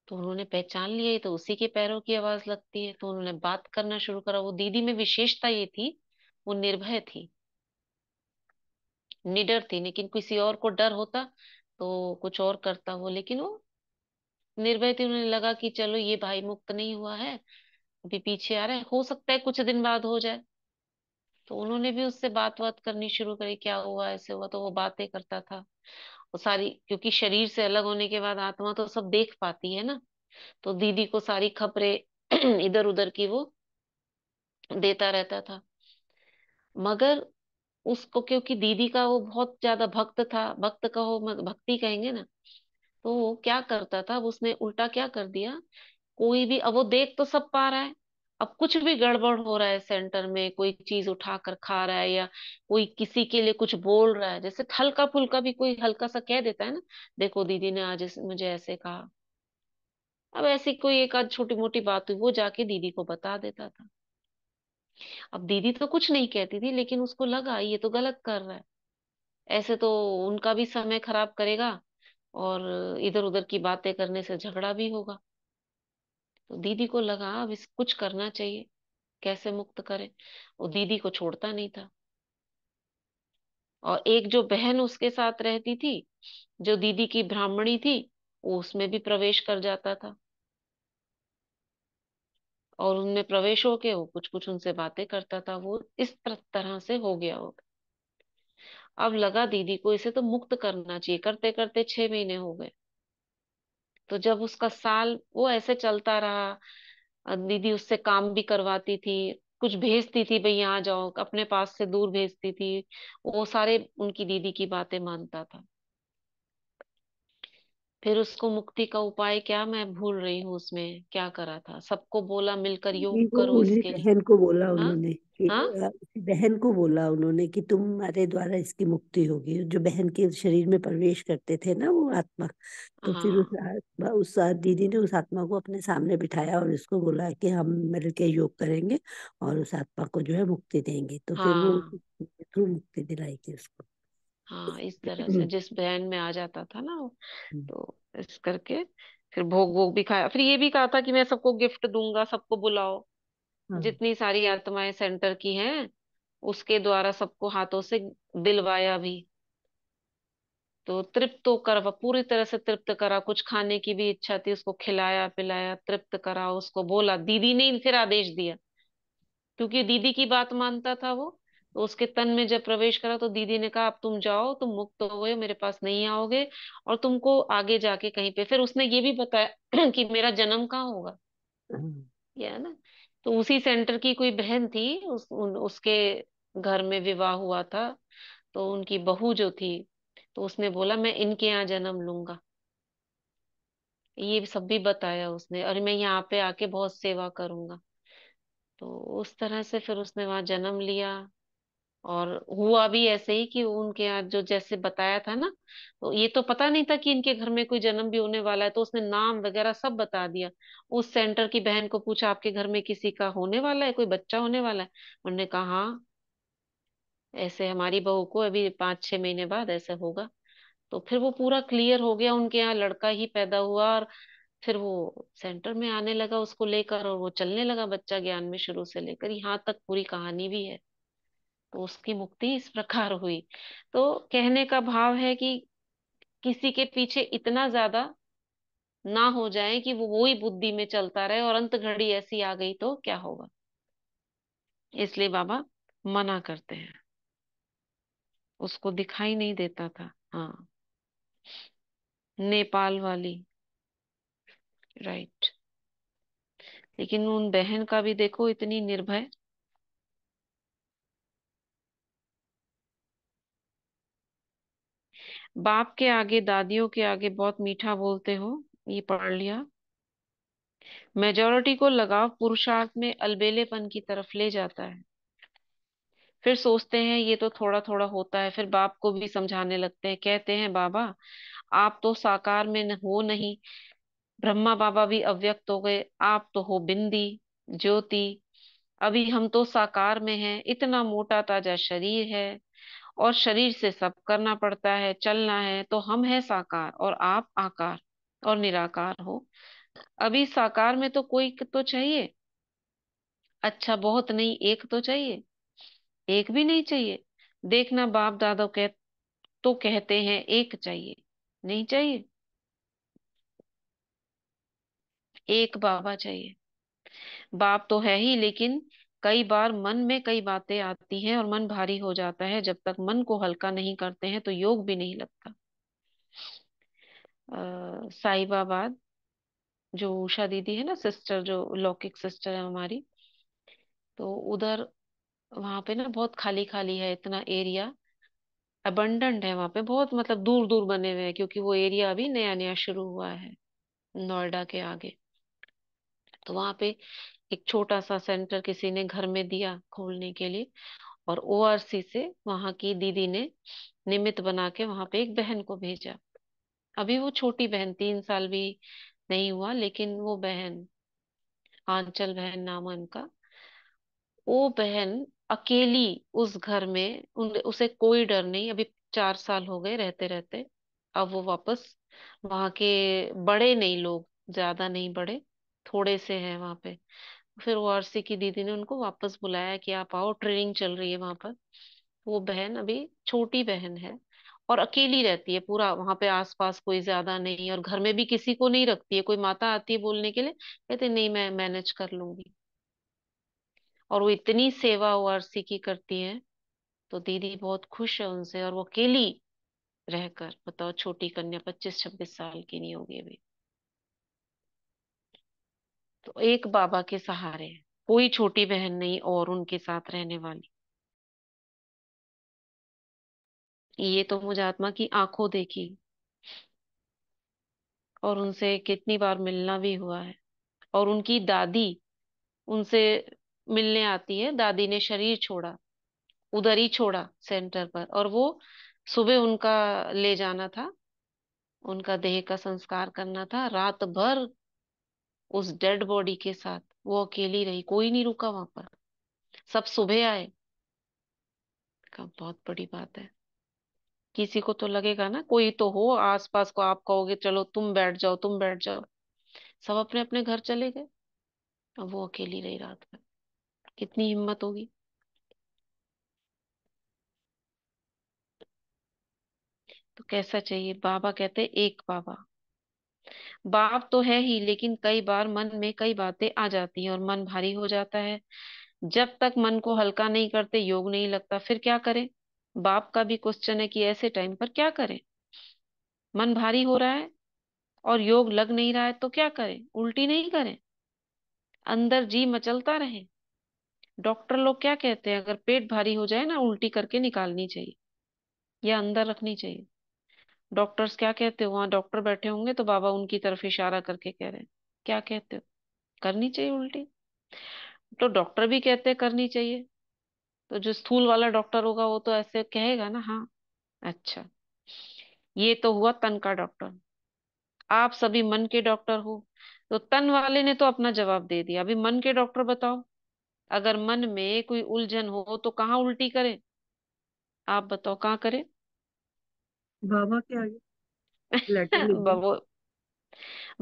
Speaker 1: तो उन्होंने पहचान लिया, ये तो उसी के पैरों की आवाज लगती है। तो उन्होंने बात करना शुरू करा। वो दीदी में विशेषता ये थी, वो निर्भय थी, निडर थी। लेकिन किसी और को डर होता तो कुछ और करता वो, लेकिन वो निर्भय थी। उन्हें लगा कि चलो ये भाई मुक्त नहीं हुआ है, अभी पीछे आ रहा है, हो सकता है कुछ दिन बाद हो जाए। तो उन्होंने भी उससे बात बात करनी शुरू करी, क्या हुआ, ऐसे हुआ। तो वो बातें करता था। वो सारी, क्योंकि शरीर से अलग होने के बाद आत्मा तो सब देख पाती है ना, तो दीदी को सारी खबरें इधर उधर की वो देता रहता था। मगर उसको, क्योंकि दीदी का वो बहुत ज्यादा भक्त था, भक्त कहो भक्ति कहेंगे ना, तो वो क्या करता था, अब उसने उल्टा क्या कर दिया, कोई भी, अब वो देख तो सब पा रहा है, अब कुछ भी गड़बड़ हो रहा है सेंटर में, कोई चीज उठा कर खा रहा है, या कोई किसी के लिए कुछ बोल रहा है, जैसे हल्का फुल्का भी कोई हल्का सा कह देता है ना, देखो दीदी ने आज मुझे ऐसे कहा। अब ऐसी कोई एक आध छोटी मोटी बात हुई, वो जाके दीदी को बता देता था। अब दीदी तो कुछ नहीं कहती थी, लेकिन उसको लगा ये तो गलत कर रहा है, ऐसे तो उनका भी समय खराब करेगा, और इधर उधर की बातें करने से झगड़ा भी होगा। तो दीदी को लगा अब इस कुछ करना चाहिए, कैसे मुक्त करे। वो दीदी को छोड़ता नहीं था। और एक जो बहन उसके साथ रहती थी, जो दीदी की ब्राह्मणी थी, वो उसमें भी प्रवेश कर जाता था, और उनमें प्रवेश होके वो कुछ कुछ उनसे बातें करता था। वो इस तरह से हो गया वो। अब लगा दीदी को इसे तो मुक्त करना चाहिए, करते करते 6 महीने हो गए। तो जब उसका साल वो ऐसे चलता रहा, दीदी उससे काम भी करवाती थी, कुछ भेजती थी, भाई यहाँ जाओ, अपने पास से दूर भेजती थी। वो सारे उनकी दीदी की बातें मानता था। फिर उसको मुक्ति का उपाय क्या, मैं भूल रही हूँ उसमें क्या करा था, सबको बोला मिलकर योग
Speaker 5: नहीं, वो
Speaker 1: करो
Speaker 5: उन्हें
Speaker 1: इसके लिए।
Speaker 5: बहन को बोला
Speaker 1: हाँ,
Speaker 5: उन्होंने कि
Speaker 1: हाँ,
Speaker 5: बहन को बोला उन्होंने कि तुम्हारे द्वारा इसकी मुक्ति होगी। जो बहन के शरीर में प्रवेश करते थे ना वो आत्मा, तो फिर
Speaker 1: हाँ,
Speaker 5: उस दीदी ने उस आत्मा को अपने सामने बिठाया और इसको बोला कि हम मिलके योग करेंगे और उस आत्मा को जो है मुक्ति देंगे। तो फिर वो
Speaker 1: हाँ,
Speaker 5: थ्रू मुक्ति दिलाई थी उसको।
Speaker 1: हाँ, इस तरह से जिस बहन में आ जाता था ना वो, तो इस करके फिर भोग वोग भी खाया। फिर ये भी कहा था कि मैं सबको गिफ्ट दूंगा, सबको बुलाओ,
Speaker 3: हाँ।
Speaker 1: जितनी सारी आत्माएं सेंटर की हैं, उसके द्वारा सबको हाथों से दिलवाया भी। तो तृप्त तो करवा, पूरी तरह से तृप्त करा, कुछ खाने की भी इच्छा थी, उसको खिलाया पिलाया, तृप्त करा, उसको बोला, दीदी ने फिर आदेश दिया, क्योंकि दीदी की बात मानता था वो। तो उसके तन में जब प्रवेश करा तो दीदी ने कहा अब तुम जाओ, तुम मुक्त हो गए, मेरे पास नहीं आओगे, और तुमको आगे जाके कहीं पे, फिर उसने ये भी बताया कि मेरा जन्म कहाँ होगा,
Speaker 5: हाँ।
Speaker 1: ये है ना, तो उसी सेंटर की कोई बहन थी, उसके घर में विवाह हुआ था, तो उनकी बहू जो थी, तो उसने बोला मैं इनके यहाँ जन्म लूंगा। ये सब भी बताया उसने, और मैं यहाँ पे आके बहुत सेवा करूंगा। तो उस तरह से फिर उसने वहां जन्म लिया। और हुआ भी ऐसे ही कि उनके यहाँ जो जैसे बताया था ना, तो ये तो पता नहीं था कि इनके घर में कोई जन्म भी होने वाला है, तो उसने नाम वगैरह सब बता दिया। उस सेंटर की बहन को पूछा आपके घर में किसी का होने वाला है, कोई बच्चा होने वाला है? उन्होंने कहा हाँ, ऐसे हमारी बहू को अभी 5-6 महीने बाद ऐसा होगा। तो फिर वो पूरा क्लियर हो गया, उनके यहाँ लड़का ही पैदा हुआ। और फिर वो सेंटर में आने लगा उसको लेकर, और वो चलने लगा बच्चा ज्ञान में शुरू से लेकर यहाँ तक, पूरी कहानी भी है। तो उसकी मुक्ति इस प्रकार हुई। तो कहने का भाव है कि किसी के पीछे इतना ज्यादा ना हो जाए कि वो ही बुद्धि में चलता रहे, और अंत घड़ी ऐसी आ गई तो क्या होगा। इसलिए बाबा मना करते हैं। उसको दिखाई नहीं देता था। हाँ, नेपाल वाली। राइट। लेकिन उन बहन का भी देखो, इतनी निर्भय। बाप के आगे, दादियों के आगे बहुत मीठा बोलते हो, ये पढ़ लिया। मेजोरिटी को लगाव पुरुषार्थ में अलबेलेपन की तरफ ले जाता है। फिर सोचते हैं ये तो थोड़ा थोड़ा होता है, फिर बाप को भी समझाने लगते हैं, कहते हैं बाबा आप तो साकार में हो नहीं, ब्रह्मा बाबा भी अव्यक्त हो गए, आप तो हो बिंदी ज्योति। अभी हम तो साकार में हैं, इतना मोटा ताजा शरीर है, और शरीर से सब करना पड़ता है, चलना है, तो हम है साकार और आप आकार और निराकार हो। अभी साकार में तो कोई तो चाहिए। अच्छा बहुत नहीं, एक तो चाहिए। एक भी नहीं चाहिए। देखना बाप दादा तो कहते हैं एक चाहिए। नहीं चाहिए, एक बाबा चाहिए। बाप तो है ही, लेकिन कई बार मन में कई बातें आती हैं और मन भारी हो जाता है। जब तक मन को हल्का नहीं करते हैं तो योग भी नहीं लगता। साहिबाबाद, जो उषा दीदी है ना, सिस्टर, जो लौकिक सिस्टर है हमारी, तो उधर वहां पे ना बहुत खाली खाली है, इतना एरिया अबंडेंट है वहां पे, बहुत मतलब दूर दूर बने हुए हैं, क्योंकि वो एरिया अभी नया नया शुरू हुआ है नोएडा के आगे। तो वहां पे एक छोटा सा सेंटर किसी ने घर में दिया खोलने के लिए, और ओआरसी से वहां की दीदी ने निमित्त बना के वहां पे एक बहन को भेजा। अभी वो छोटी बहन, 3 साल भी नहीं हुआ, लेकिन वो बहन, आंचल बहन नाम है उनका, वो बहन अकेली उस घर में, उसे कोई डर नहीं। अभी 4 साल हो गए रहते रहते। अब वो वापस वहां के, बड़े नहीं लोग, ज्यादा नहीं बड़े, थोड़े से हैं वहां पे। फिर वो आरसी की दीदी ने उनको वापस बुलाया कि आप आओ, ट्रेनिंग चल रही है वहां पर। वो बहन अभी छोटी बहन है, और अकेली रहती है पूरा वहां पे, आसपास कोई ज्यादा नहीं, और घर में भी किसी को नहीं रखती है। कोई माता आती है बोलने के लिए, कहते नहीं मैं मैनेज कर लूंगी। और वो इतनी सेवा ओआरसी की करती है, तो दीदी बहुत खुश है उनसे। और वो अकेली रहकर, बताओ, छोटी कन्या 25-26 साल की नहीं होगी अभी, तो एक बाबा के सहारे है। कोई छोटी बहन नहीं और उनके साथ रहने वाली। ये तो मुझे आत्मा की आंखों देखी, और उनसे कितनी बार मिलना भी हुआ है। और उनकी दादी उनसे मिलने आती है। दादी ने शरीर छोड़ा, उधर ही छोड़ा सेंटर पर, और वो सुबह उनका ले जाना था, उनका देह का संस्कार करना था। रात भर उस डेड बॉडी के साथ वो अकेली रही, कोई नहीं रुका वहां पर। सब सुबह आए। का बहुत बड़ी बात है। किसी को तो लगेगा ना, कोई तो हो आसपास को, आप कहोगे चलो तुम बैठ जाओ, तुम बैठ जाओ। सब अपने अपने घर चले गए, अब वो अकेली रही रात भर। कितनी हिम्मत होगी। तो कैसा चाहिए? बाबा कहते एक बाबा। बाप तो है ही, लेकिन कई बार मन में कई बातें आ जाती हैं और मन भारी हो जाता है। जब तक मन को हल्का नहीं करते योग नहीं लगता। फिर क्या करें? बाप का भी क्वेश्चन है कि ऐसे टाइम पर क्या करें? मन भारी हो रहा है और योग लग नहीं रहा है, तो क्या करें? उल्टी नहीं करें? अंदर जी मचलता रहे। डॉक्टर लोग क्या कहते हैं, अगर पेट भारी हो जाए ना, उल्टी करके निकालनी चाहिए या अंदर रखनी चाहिए। डॉक्टर्स क्या कहते हो, वहां डॉक्टर बैठे होंगे तो बाबा उनकी तरफ इशारा करके कह रहे हैं, क्या कहते हो, करनी चाहिए उल्टी। तो डॉक्टर भी कहते हैं करनी चाहिए, तो जो स्थूल वाला डॉक्टर होगा वो तो ऐसे कहेगा ना, हाँ। अच्छा, ये तो हुआ तन का डॉक्टर। आप सभी मन के डॉक्टर हो, तो तन वाले ने तो अपना जवाब दे दिया, अभी मन के डॉक्टर बताओ। अगर मन में कोई उलझन हो तो कहाँ उल्टी करे, आप बताओ कहाँ करे।
Speaker 4: बाबा के आगे लेटर लिख दो।
Speaker 1: वो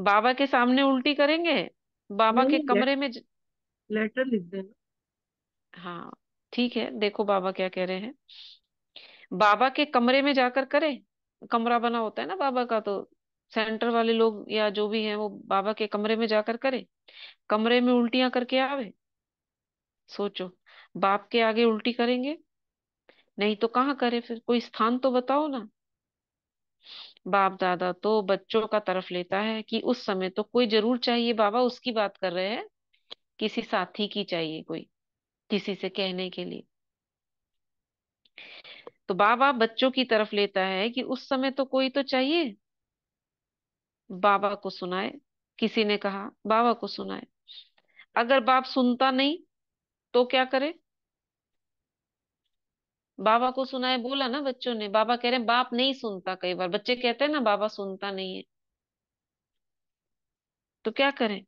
Speaker 1: बाबा के सामने उल्टी करेंगे, बाबा
Speaker 4: नहीं
Speaker 1: के
Speaker 4: नहीं,
Speaker 1: कमरे में
Speaker 4: लेटर लिख देना।
Speaker 1: हाँ, ठीक है, देखो बाबा क्या कह रहे हैं। बाबा के कमरे में जाकर करे, कमरा बना होता है ना बाबा का, तो सेंटर वाले लोग या जो भी है वो बाबा के कमरे में जाकर करे, कमरे में उल्टियां करके आवे। सोचो, बाप के आगे उल्टी करेंगे, नहीं तो कहाँ करे फिर, कोई स्थान तो बताओ ना। बाप दादा तो बच्चों का तरफ लेता है कि उस समय तो कोई जरूर चाहिए, बाबा उसकी बात कर रहे हैं, किसी साथी की चाहिए कोई, किसी से कहने के लिए। तो बाबा बच्चों की तरफ लेता है कि उस समय तो कोई तो चाहिए, बाबा को सुनाए। किसी ने कहा बाबा को सुनाए, अगर बाप सुनता नहीं तो क्या करे। बाबा को सुनाए बोला ना बच्चों ने, बाबा कह रहे हैं बाप नहीं सुनता, कई बार बच्चे कहते हैं ना बाबा सुनता नहीं है, तो क्या करें।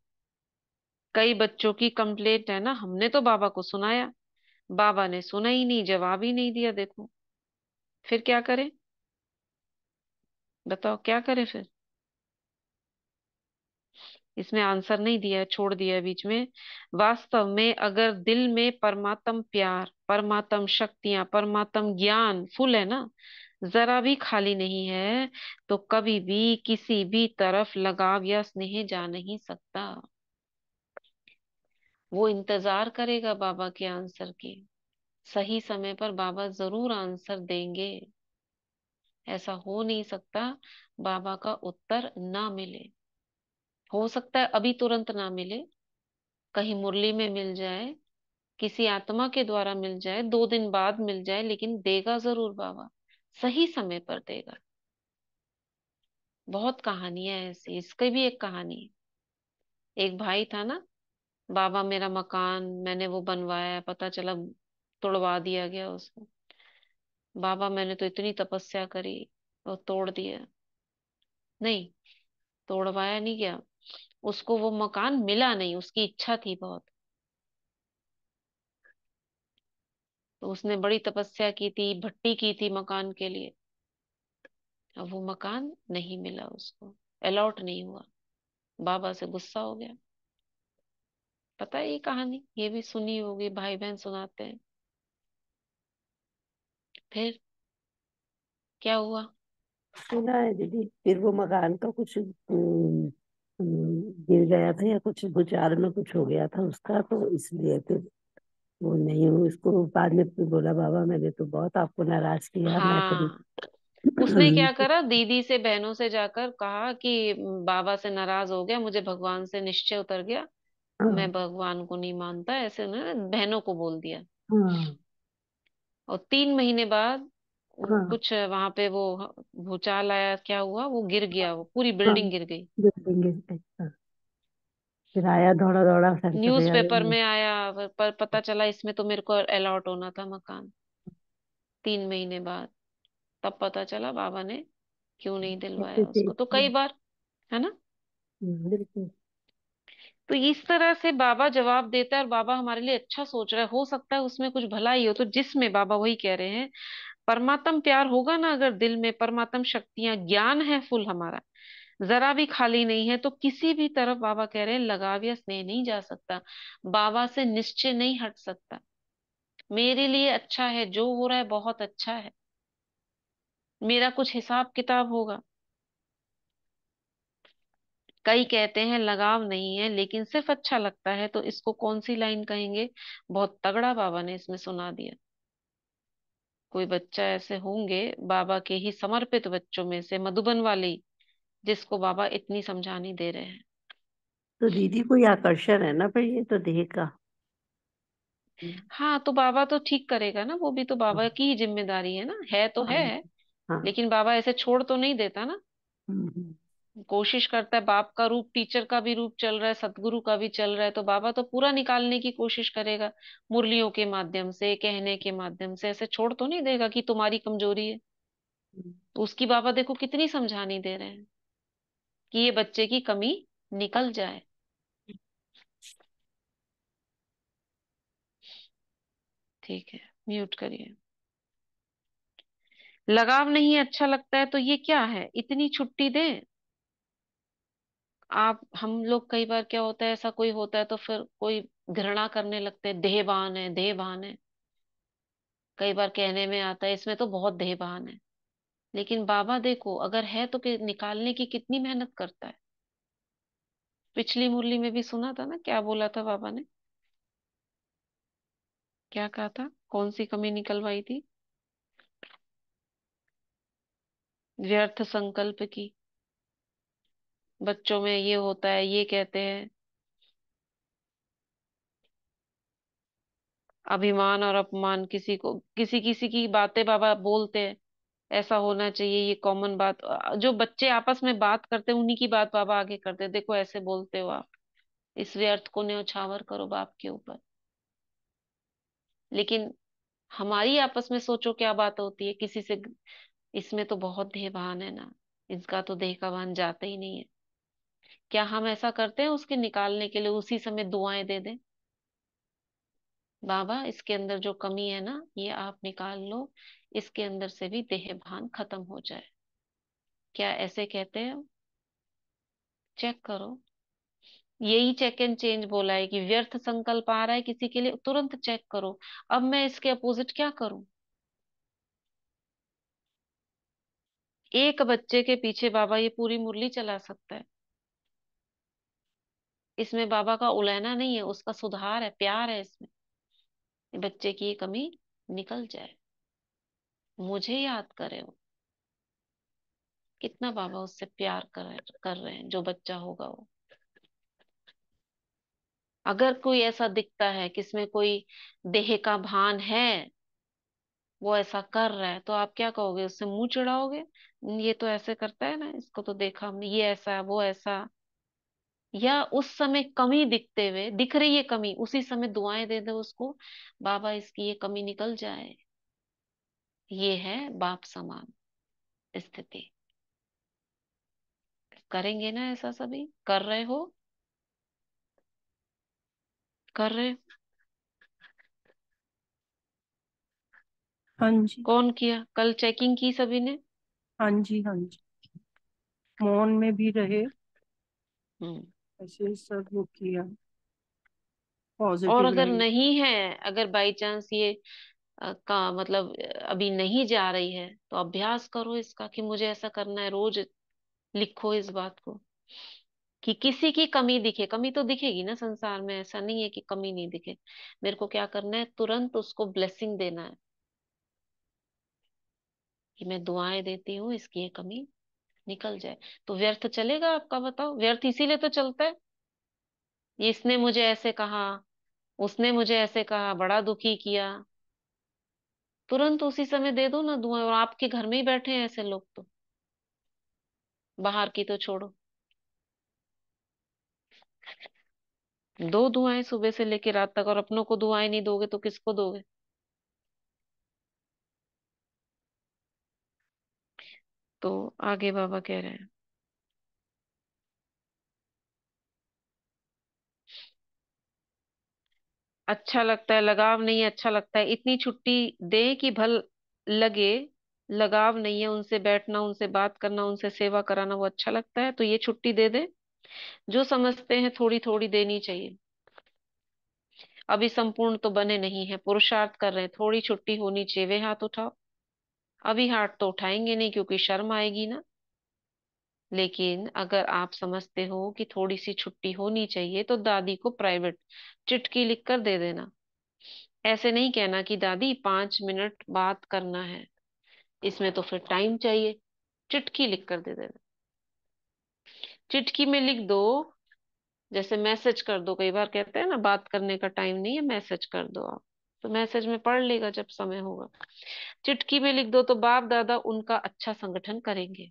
Speaker 1: कई बच्चों की कंप्लेंट है ना, हमने तो बाबा को सुनाया, बाबा ने सुना ही नहीं, जवाब ही नहीं दिया, देखो फिर क्या करें, बताओ क्या करें फिर। इसमें आंसर नहीं दिया है, छोड़ दिया है बीच में। वास्तव में अगर दिल में परमात्म प्यार, परमात्म शक्तियां, परमात्म ज्ञान फुल है ना, जरा भी खाली नहीं है, तो कभी भी किसी भी तरफ लगाव या स्नेह जा नहीं सकता। वो इंतजार करेगा बाबा के आंसर की, सही समय पर बाबा जरूर आंसर देंगे। ऐसा हो नहीं सकता बाबा का उत्तर ना मिले। हो सकता है अभी तुरंत ना मिले, कहीं मुरली में मिल जाए, किसी आत्मा के द्वारा मिल जाए, 2 दिन बाद मिल जाए, लेकिन देगा जरूर बाबा, सही समय पर देगा। बहुत कहानियां हैं ऐसी, इसकी भी एक कहानी है। एक भाई था ना, बाबा मेरा मकान मैंने वो बनवाया, पता चला तोड़वा दिया गया उसको। बाबा मैंने तो इतनी तपस्या करी और तोड़ दिया। नहीं, तोड़वाया नहीं गया, उसको वो मकान मिला नहीं, उसकी इच्छा थी बहुत, तो उसने बड़ी तपस्या की थी, भट्टी की थी मकान के लिए। अब वो मकान नहीं मिला उसको, अलॉट नहीं हुआ, बाबा से गुस्सा हो गया। पता है ये कहानी, ये भी सुनी होगी, भाई बहन सुनाते हैं। फिर क्या हुआ।
Speaker 5: सुना है दीदी, फिर वो मकान का कुछ गिर गया था या कुछ भूचाल में कुछ हो गया था उसका, तो इसलिए फिर वो नहीं हुई। इसको बाद में फिर बोला बाबा मैंने तो बहुत आपको नाराज किया, मैं तो
Speaker 1: हाँ, उसने क्या करा, दीदी से बहनों से जाकर कहा कि बाबा से नाराज हो गया, मुझे भगवान से निश्चय उतर गया,
Speaker 5: हाँ
Speaker 1: मैं भगवान को नहीं मानता, ऐसे उन्होंने बहनों को बोल दिया।
Speaker 5: हाँ
Speaker 1: और 3 महीने बाद
Speaker 5: हाँ
Speaker 1: कुछ वहां पे वो भूचाल आया, क्या हुआ, वो गिर गया, वो पूरी
Speaker 5: हाँ,
Speaker 1: बिल्डिंग गिर गई।
Speaker 5: बिल्डिंग गिर गई। हाँ, फिर आया दौड़ा दौड़ा सेंटर गया।
Speaker 1: न्यूज़पेपर में आया, पर पता चला इसमें तो मेरे को अलॉट होना था मकान, 3 महीने बाद तब पता चला बाबा ने क्यों नहीं दिलवाया
Speaker 5: कैसे
Speaker 1: उसको, तो कई बार, है ना।
Speaker 5: बिल्कुल।
Speaker 1: तो इस तरह से बाबा जवाब देता है, और बाबा हमारे लिए अच्छा सोच रहा है, हो सकता है उसमें कुछ भलाई हो, तो जिसमें बाबा वही कह रहे हैं, परमात्म प्यार होगा ना अगर दिल में, परमात्म शक्तियां, ज्ञान है फुल हमारा, जरा भी खाली नहीं है, तो किसी भी तरफ बाबा कह रहे हैं लगाव या स्नेह नहीं जा सकता, बाबा से निश्चय नहीं हट सकता। मेरे लिए अच्छा है, जो हो रहा है बहुत अच्छा है, मेरा कुछ हिसाब किताब होगा। कई कहते हैं लगाव नहीं है लेकिन सिर्फ अच्छा लगता है, तो इसको कौन सी लाइन कहेंगे, बहुत तगड़ा बाबा ने इसमें सुना दिया। कोई बच्चा ऐसे होंगे बाबा के ही समर्पित बच्चों में से, मधुबन वाले ही, जिसको बाबा इतनी समझानी दे रहे हैं।
Speaker 5: तो दीदी कोई आकर्षण है ना, पर ये तो देह का।
Speaker 1: हाँ, तो बाबा तो ठीक करेगा ना, वो भी तो बाबा की ही जिम्मेदारी है ना, है तो
Speaker 5: हाँ
Speaker 1: है।
Speaker 5: हाँ।
Speaker 1: लेकिन बाबा ऐसे छोड़ तो नहीं देता ना।
Speaker 5: हम्म।
Speaker 1: कोशिश करता है, बाप का रूप, टीचर का भी रूप चल रहा है, सतगुरु का भी चल रहा है, तो बाबा तो पूरा निकालने की कोशिश करेगा। मुरलियों के माध्यम से, कहने के माध्यम से, ऐसे छोड़ तो नहीं देगा कि तुम्हारी कमजोरी है। तो उसकी बाबा देखो कितनी समझानी दे रहे हैं कि ये बच्चे की कमी निकल जाए। ठीक है, म्यूट करिए। लगाव नहीं अच्छा लगता है तो ये क्या है, इतनी छुट्टी दें आप। हम लोग कई बार क्या होता है, ऐसा कोई होता है तो फिर कोई घृणा करने लगते हैं, देहवान है, देहवान है। कई बार कहने में आता है इसमें तो बहुत देहवान है। लेकिन बाबा देखो, अगर है तो निकालने की कितनी मेहनत करता है। पिछली मुरली में भी सुना था ना, क्या बोला था बाबा ने, क्या कहा था, कौन सी कमी निकलवाई थी, व्यर्थ संकल्प की। बच्चों में ये होता है, ये कहते हैं अभिमान और अपमान, किसी को किसी किसी की बातें बाबा बोलते हैं, ऐसा होना चाहिए, ये कॉमन बात। जो बच्चे आपस में बात करते हैं उन्हीं की बात बाबा आगे करते हैं, देखो ऐसे बोलते हो आप, इस व्यर्थ को न्यौछावर करो बाप के ऊपर। लेकिन हमारी आपस में सोचो क्या बात होती है किसी से, इसमें तो बहुत देहभान है ना, इसका तो देह का भान जाता ही नहीं है। क्या हम ऐसा करते हैं उसके निकालने के लिए उसी समय दुआएं दे दें, बाबा इसके अंदर जो कमी है ना ये आप निकाल लो, इसके अंदर से भी देह भान खत्म हो जाए। क्या ऐसे कहते हैं? चेक करो। यही चेक एंड चेंज बोला है कि व्यर्थ संकल्प आ रहा है किसी के लिए, तुरंत चेक करो, अब मैं इसके अपोजिट क्या करूं। एक बच्चे के पीछे बाबा ये पूरी मुरली चला सकता है। इसमें बाबा का उलहना नहीं है, उसका सुधार है, प्यार है इसमें। ये बच्चे की ये कमी निकल जाए, मुझे याद करे वो। कितना बाबा उससे प्यार कर रहे हैं, जो बच्चा होगा वो। अगर कोई ऐसा दिखता है कि इसमें कोई देह का भान है, वो ऐसा कर रहा है, तो आप क्या कहोगे, उससे मुंह चिढ़ाओगे, ये तो ऐसे करता है ना, इसको तो देखा हमने, ये ऐसा वो ऐसा। या उस समय कमी दिखते हुए, दिख रही है कमी, उसी समय दुआएं दे दो उसको, बाबा इसकी ये कमी निकल जाए। ये है बाप समान स्थिति। करेंगे ना ऐसा, सभी कर रहे हो, कर रहे हो?
Speaker 6: हाँ जी।
Speaker 1: कौन किया कल चेकिंग की सभी ने?
Speaker 6: हाँ जी। हाँ जी। मौन में भी रहे,
Speaker 1: हम्म।
Speaker 6: ऐसे सब वो किया,
Speaker 1: और
Speaker 6: पॉजिटिव
Speaker 1: अगर
Speaker 6: रहे।
Speaker 1: नहीं है, अगर बाई चांस ये का मतलब अभी नहीं जा रही है, तो अभ्यास करो इसका कि मुझे ऐसा करना है, रोज लिखो इस बात को कि किसी की कमी दिखे, कमी तो दिखेगी ना संसार में, ऐसा नहीं है कि कमी नहीं दिखे। मेरे को क्या करना है, तुरंत उसको ब्लेसिंग देना है कि मैं दुआएं देती हूँ इसकी ये कमी निकल जाए। तो व्यर्थ चलेगा आपका, बताओ? व्यर्थ इसीलिए तो चलता है, ये इसने मुझे ऐसे कहा, उसने मुझे ऐसे कहा, बड़ा दुखी किया, तुरंत उसी समय दे दो ना दुआएं। और आपके घर में ही बैठे हैं ऐसे लोग तो, बाहर की तो छोड़ो। दो दुआएं सुबह से लेकर रात तक, और अपनों को दुआएं नहीं दोगे तो किसको दोगे? तो आगे बाबा कह रहे हैं, अच्छा लगता है, लगाव नहीं है, अच्छा लगता है, इतनी छुट्टी दे कि भल लगे। लगाव नहीं है उनसे बैठना, उनसे बात करना, उनसे सेवा कराना, वो अच्छा लगता है तो ये छुट्टी दे दे। जो समझते हैं थोड़ी थोड़ी देनी चाहिए। अभी संपूर्ण तो बने नहीं है, पुरुषार्थ कर रहे हैं, थोड़ी छुट्टी होनी चाहिए, वे हाथ उठाओ। अभी हाथ तो उठाएंगे नहीं क्योंकि शर्म आएगी ना। लेकिन अगर आप समझते हो कि थोड़ी सी छुट्टी होनी चाहिए, तो दादी को प्राइवेट चिट्ठी लिख कर दे देना। ऐसे नहीं कहना कि दादी 5 मिनट बात करना है, इसमें तो फिर टाइम चाहिए। चिट्ठी लिख कर दे देना, चिट्ठी में लिख दो, जैसे मैसेज कर दो, कई बार कहते हैं ना बात करने का टाइम नहीं है, मैसेज कर दो आप, तो मैसेज में पढ़ लेगा जब समय होगा। चिट्ठी में लिख दो तो बाप दादा उनका अच्छा संगठन करेंगे,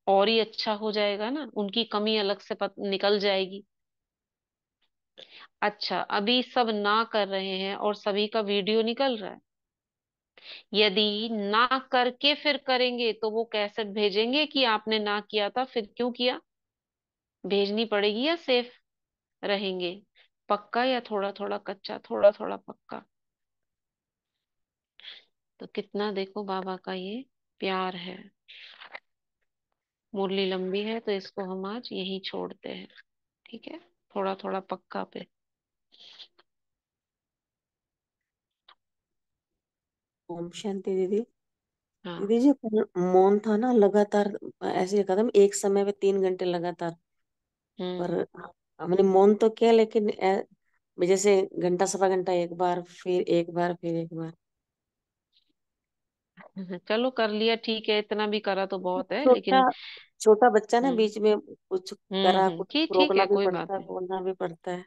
Speaker 1: और ही अच्छा हो जाएगा ना, उनकी कमी अलग से निकल जाएगी। अच्छा, अभी सब ना कर रहे हैं और सभी का वीडियो निकल रहा है। यदि ना करके फिर करेंगे तो वो कैसेट भेजेंगे कि आपने ना किया था, फिर क्यों किया, भेजनी पड़ेगी या सेफ रहेंगे, पक्का या थोड़ा थोड़ा कच्चा, थोड़ा थोड़ा पक्का। तो कितना देखो बाबा का ये प्यार है। मुरली लंबी है तो इसको हम आज यहीं छोड़ते हैं, ठीक है, थोड़ा थोड़ा पक्का पे।
Speaker 4: ओम शांति दीदी।
Speaker 1: हाँ।
Speaker 4: दीदी जी कल मौन था ना लगातार, ऐसे कदम एक समय पे 3 घंटे लगातार, पर
Speaker 1: हम्म।
Speaker 4: हमने मौन तो किया लेकिन जैसे घंटा सवा घंटा एक बार, फिर एक बार, फिर एक बार।
Speaker 1: चलो कर लिया, ठीक है, इतना भी करा तो बहुत है,
Speaker 4: छोटा
Speaker 1: लेकिन
Speaker 4: छोटा बच्चा ना,
Speaker 1: हम्म
Speaker 4: बीच में कुछ करा, कुछ
Speaker 1: ठीक ठीक
Speaker 4: रोकना
Speaker 1: है,
Speaker 4: भी
Speaker 1: कोई बात
Speaker 4: पड़ता है,
Speaker 1: नहीं,
Speaker 4: बोलना भी पड़ता है।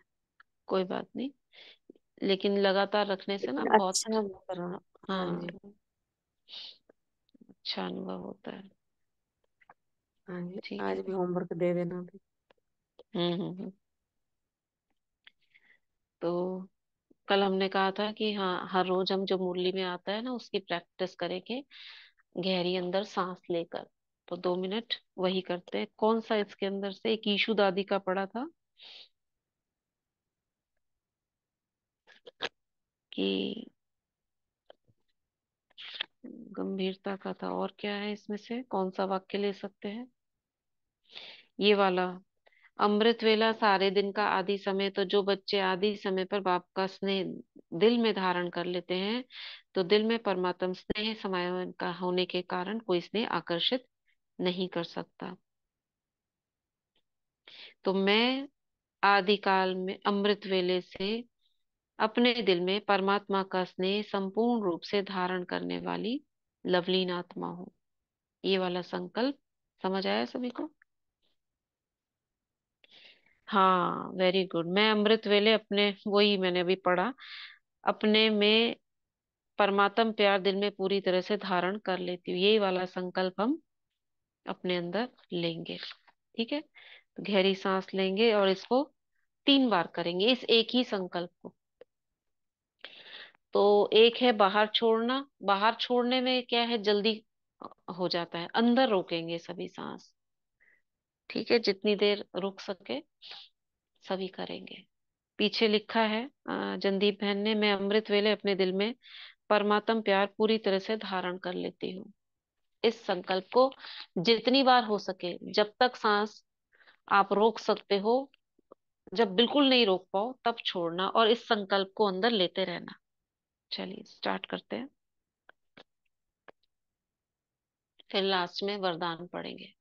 Speaker 1: कोई बात नहीं, लेकिन लगातार रखने से ना
Speaker 4: लेकिन
Speaker 1: बहुत।
Speaker 4: अच्छा करा। हाँ
Speaker 1: हाँ,
Speaker 4: जी।
Speaker 1: अच्छा अनुभव होता है।
Speaker 4: हाँ जी,
Speaker 1: ठीक
Speaker 4: आज
Speaker 1: है।
Speaker 4: भी होमवर्क दे देना भी।
Speaker 1: हम्म। तो कल हमने कहा था कि हाँ, हर रोज हम जो मुरली में आता है ना उसकी प्रैक्टिस करेंगे, गहरी अंदर सांस लेकर। तो 2 मिनट वही करते हैं। कौन सा इसके अंदर से, एक ईशु दादी का पढ़ा था कि गंभीरता का था, और क्या है इसमें से, कौन सा वाक्य ले सकते हैं, ये वाला, अमृत वेला सारे दिन का आदि समय, तो जो बच्चे आदि समय पर बाप का स्नेह दिल में धारण कर लेते हैं, तो दिल में परमात्म स्नेह समायन का होने के कारण कोई स्नेह आकर्षित नहीं कर सकता। तो मैं आदिकाल में अमृत वेले से अपने दिल में परमात्मा का स्नेह संपूर्ण रूप से धारण करने वाली लवलीन आत्मा हूँ। ये वाला संकल्प समझ आया सभी को? हाँ, वेरी गुड। मैं अमृत वेले अपने, वही मैंने अभी पढ़ा, अपने में परमात्म प्यार दिल में पूरी तरह से धारण कर लेती हूँ, यही वाला संकल्प हम अपने अंदर लेंगे। ठीक है, तो गहरी सांस लेंगे और इसको 3 बार करेंगे, इस एक ही संकल्प को। तो एक है बाहर छोड़ना, बाहर छोड़ने में क्या है, जल्दी हो जाता है, अंदर रोकेंगे सभी सांस। ठीक है, जितनी देर रुक सके सभी करेंगे। पीछे लिखा है जनदीप बहन ने, मैं अमृत वेले अपने दिल में परमात्म प्यार पूरी तरह से धारण कर लेती हूँ। इस संकल्प को जितनी बार हो सके, जब तक सांस आप रोक सकते हो, जब बिल्कुल नहीं रोक पाओ तब छोड़ना, और इस संकल्प को अंदर लेते रहना। चलिए स्टार्ट करते हैं, फिर लास्ट में वरदान पढ़ेंगे।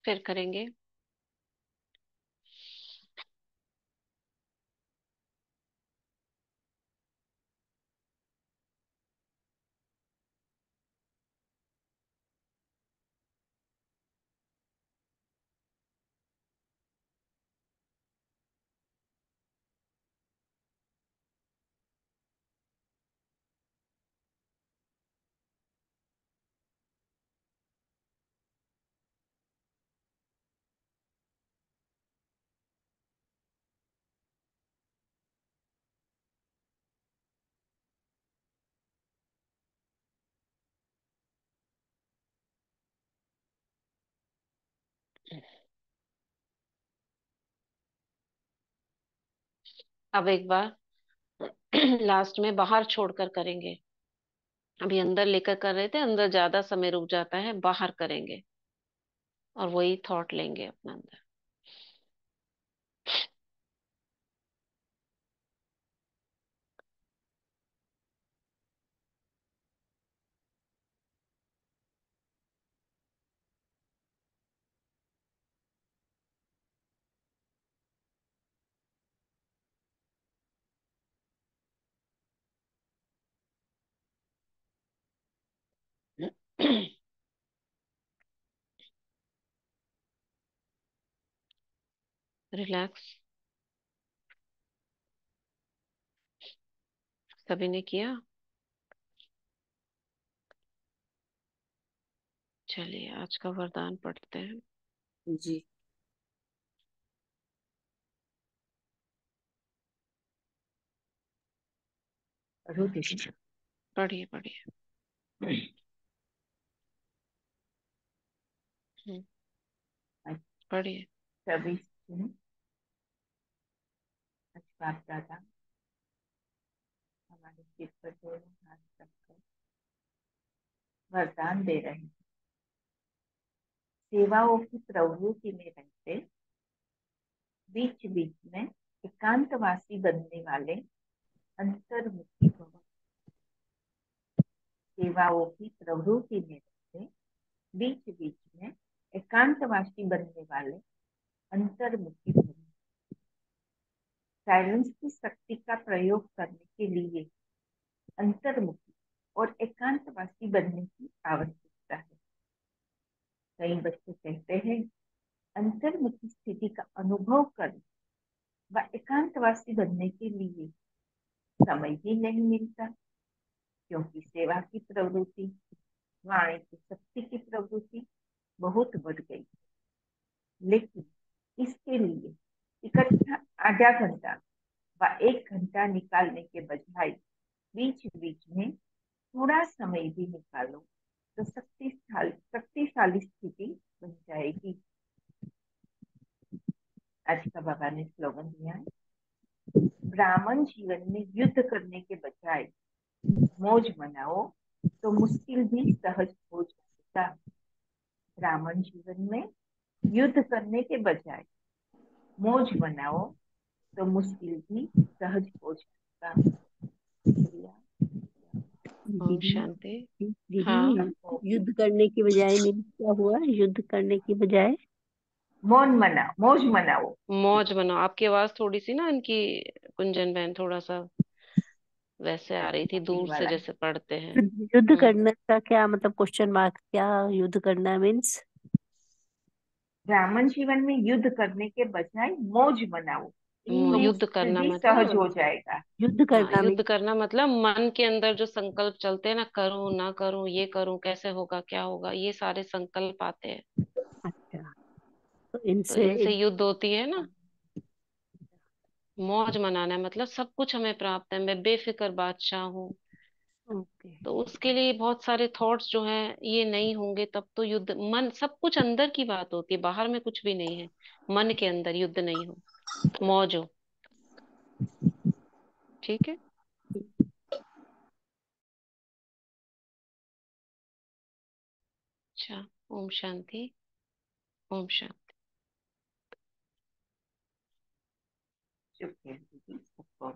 Speaker 1: फिर करेंगे। अब एक बार लास्ट में बाहर छोड़कर करेंगे। अभी अंदर लेकर कर रहे थे, अंदर ज्यादा समय रुक जाता है, बाहर करेंगे और वही थॉट लेंगे अपना अंदर। रिलैक्स। सभी ने किया? चलिए आज का वरदान पढ़ते हैं।
Speaker 4: जी। पढ़ो दीदी।
Speaker 1: पढ़िए पढ़िए। पढ़िए।
Speaker 2: सभी सुनो, आज बाप दादा हमारे सिर पर दोनों हाथ रखकर वरदान दे रहे हैं। सेवाओं की प्रवृत्ति में रहते बीच बीच में एकांतवासी बनने वाले अंतर्मुखी भव। सेवाओं की प्रवृत्ति में रहते बीच बीच में एकांतवासी बनने वाले अंतर्मुखी भव। साइलेंस की शक्ति का प्रयोग करने के लिए अंतर्मुखी और एकांतवासी बनने की आवश्यकता है। कई बच्चे कहते हैं अंतर्मुखी स्थिति का अनुभव करने व एकांतवासी बनने के लिए समय ही नहीं मिलता, क्योंकि सेवा की प्रवृत्ति, वाणी की शक्ति की प्रवृत्ति बहुत बढ़ गई। लेकिन इसके लिए इकट्ठा आधा घंटा व 1 घंटा निकालने के बजाय बीच बीच में थोड़ा समय भी निकालो तो शक्तिशाली स्थिति बन जाएगी। आज का बाबा ने स्लोगन दिया है, ब्राह्मण जीवन में युद्ध करने के बजाय मौज मनाओ तो मुश्किल भी सहज हो जाएगा। ब्राह्मण जीवन में युद्ध करने के बजाय मौज मनाओ तो मुश्किल भी सहज हो जाएगा। शुक्रिया।
Speaker 1: ओम
Speaker 5: दीदी
Speaker 1: शांति। हाँ।
Speaker 5: दीदी युद्ध करने की बजाय मीन्स क्या हुआ? युद्ध करने की बजाय
Speaker 2: मौज मनाओ।
Speaker 1: मौज बनाओ। आपकी आवाज थोड़ी सी ना इनकी, कुंजन बहन, थोड़ा सा वैसे आ रही थी, दूर से
Speaker 2: वाला है।
Speaker 1: जैसे पढ़ते हैं।
Speaker 5: युद्ध करने का क्या मतलब? Question mark. क्या युद्ध करना मीन्स?
Speaker 2: ब्राह्मण जीवन में युद्ध करने के बजाय मौज मनाओ तो
Speaker 1: युद्ध
Speaker 2: मुश्किल
Speaker 1: करना
Speaker 2: भी सहज
Speaker 1: मतलब,
Speaker 2: हो जाएगा।
Speaker 5: युद्ध
Speaker 1: हाँ,
Speaker 5: करना
Speaker 1: युद्ध
Speaker 5: मीन्स?
Speaker 1: करना मतलब मन के अंदर जो संकल्प चलते हैं ना, करूं ना करूं, ये करूं, कैसे होगा, क्या होगा, ये सारे संकल्प आते हैं।
Speaker 5: अच्छा, तो
Speaker 1: तो
Speaker 5: इनसे
Speaker 1: इनसे युद्ध होती है ना। मौज मनाना है मतलब सब कुछ हमें प्राप्त है, मैं बेफिक्र बादशाह हूँ।
Speaker 5: ओके।
Speaker 1: तो उसके लिए बहुत सारे थॉट्स जो हैं ये नहीं होंगे तब तो युद्ध, मन सब कुछ अंदर की बात होती है, बाहर में कुछ भी नहीं है। मन के अंदर युद्ध नहीं हो, मौज हो। ठीक है। अच्छा। ओम शांति। ओम शांति।
Speaker 2: शुक्रिया दीदी, सबको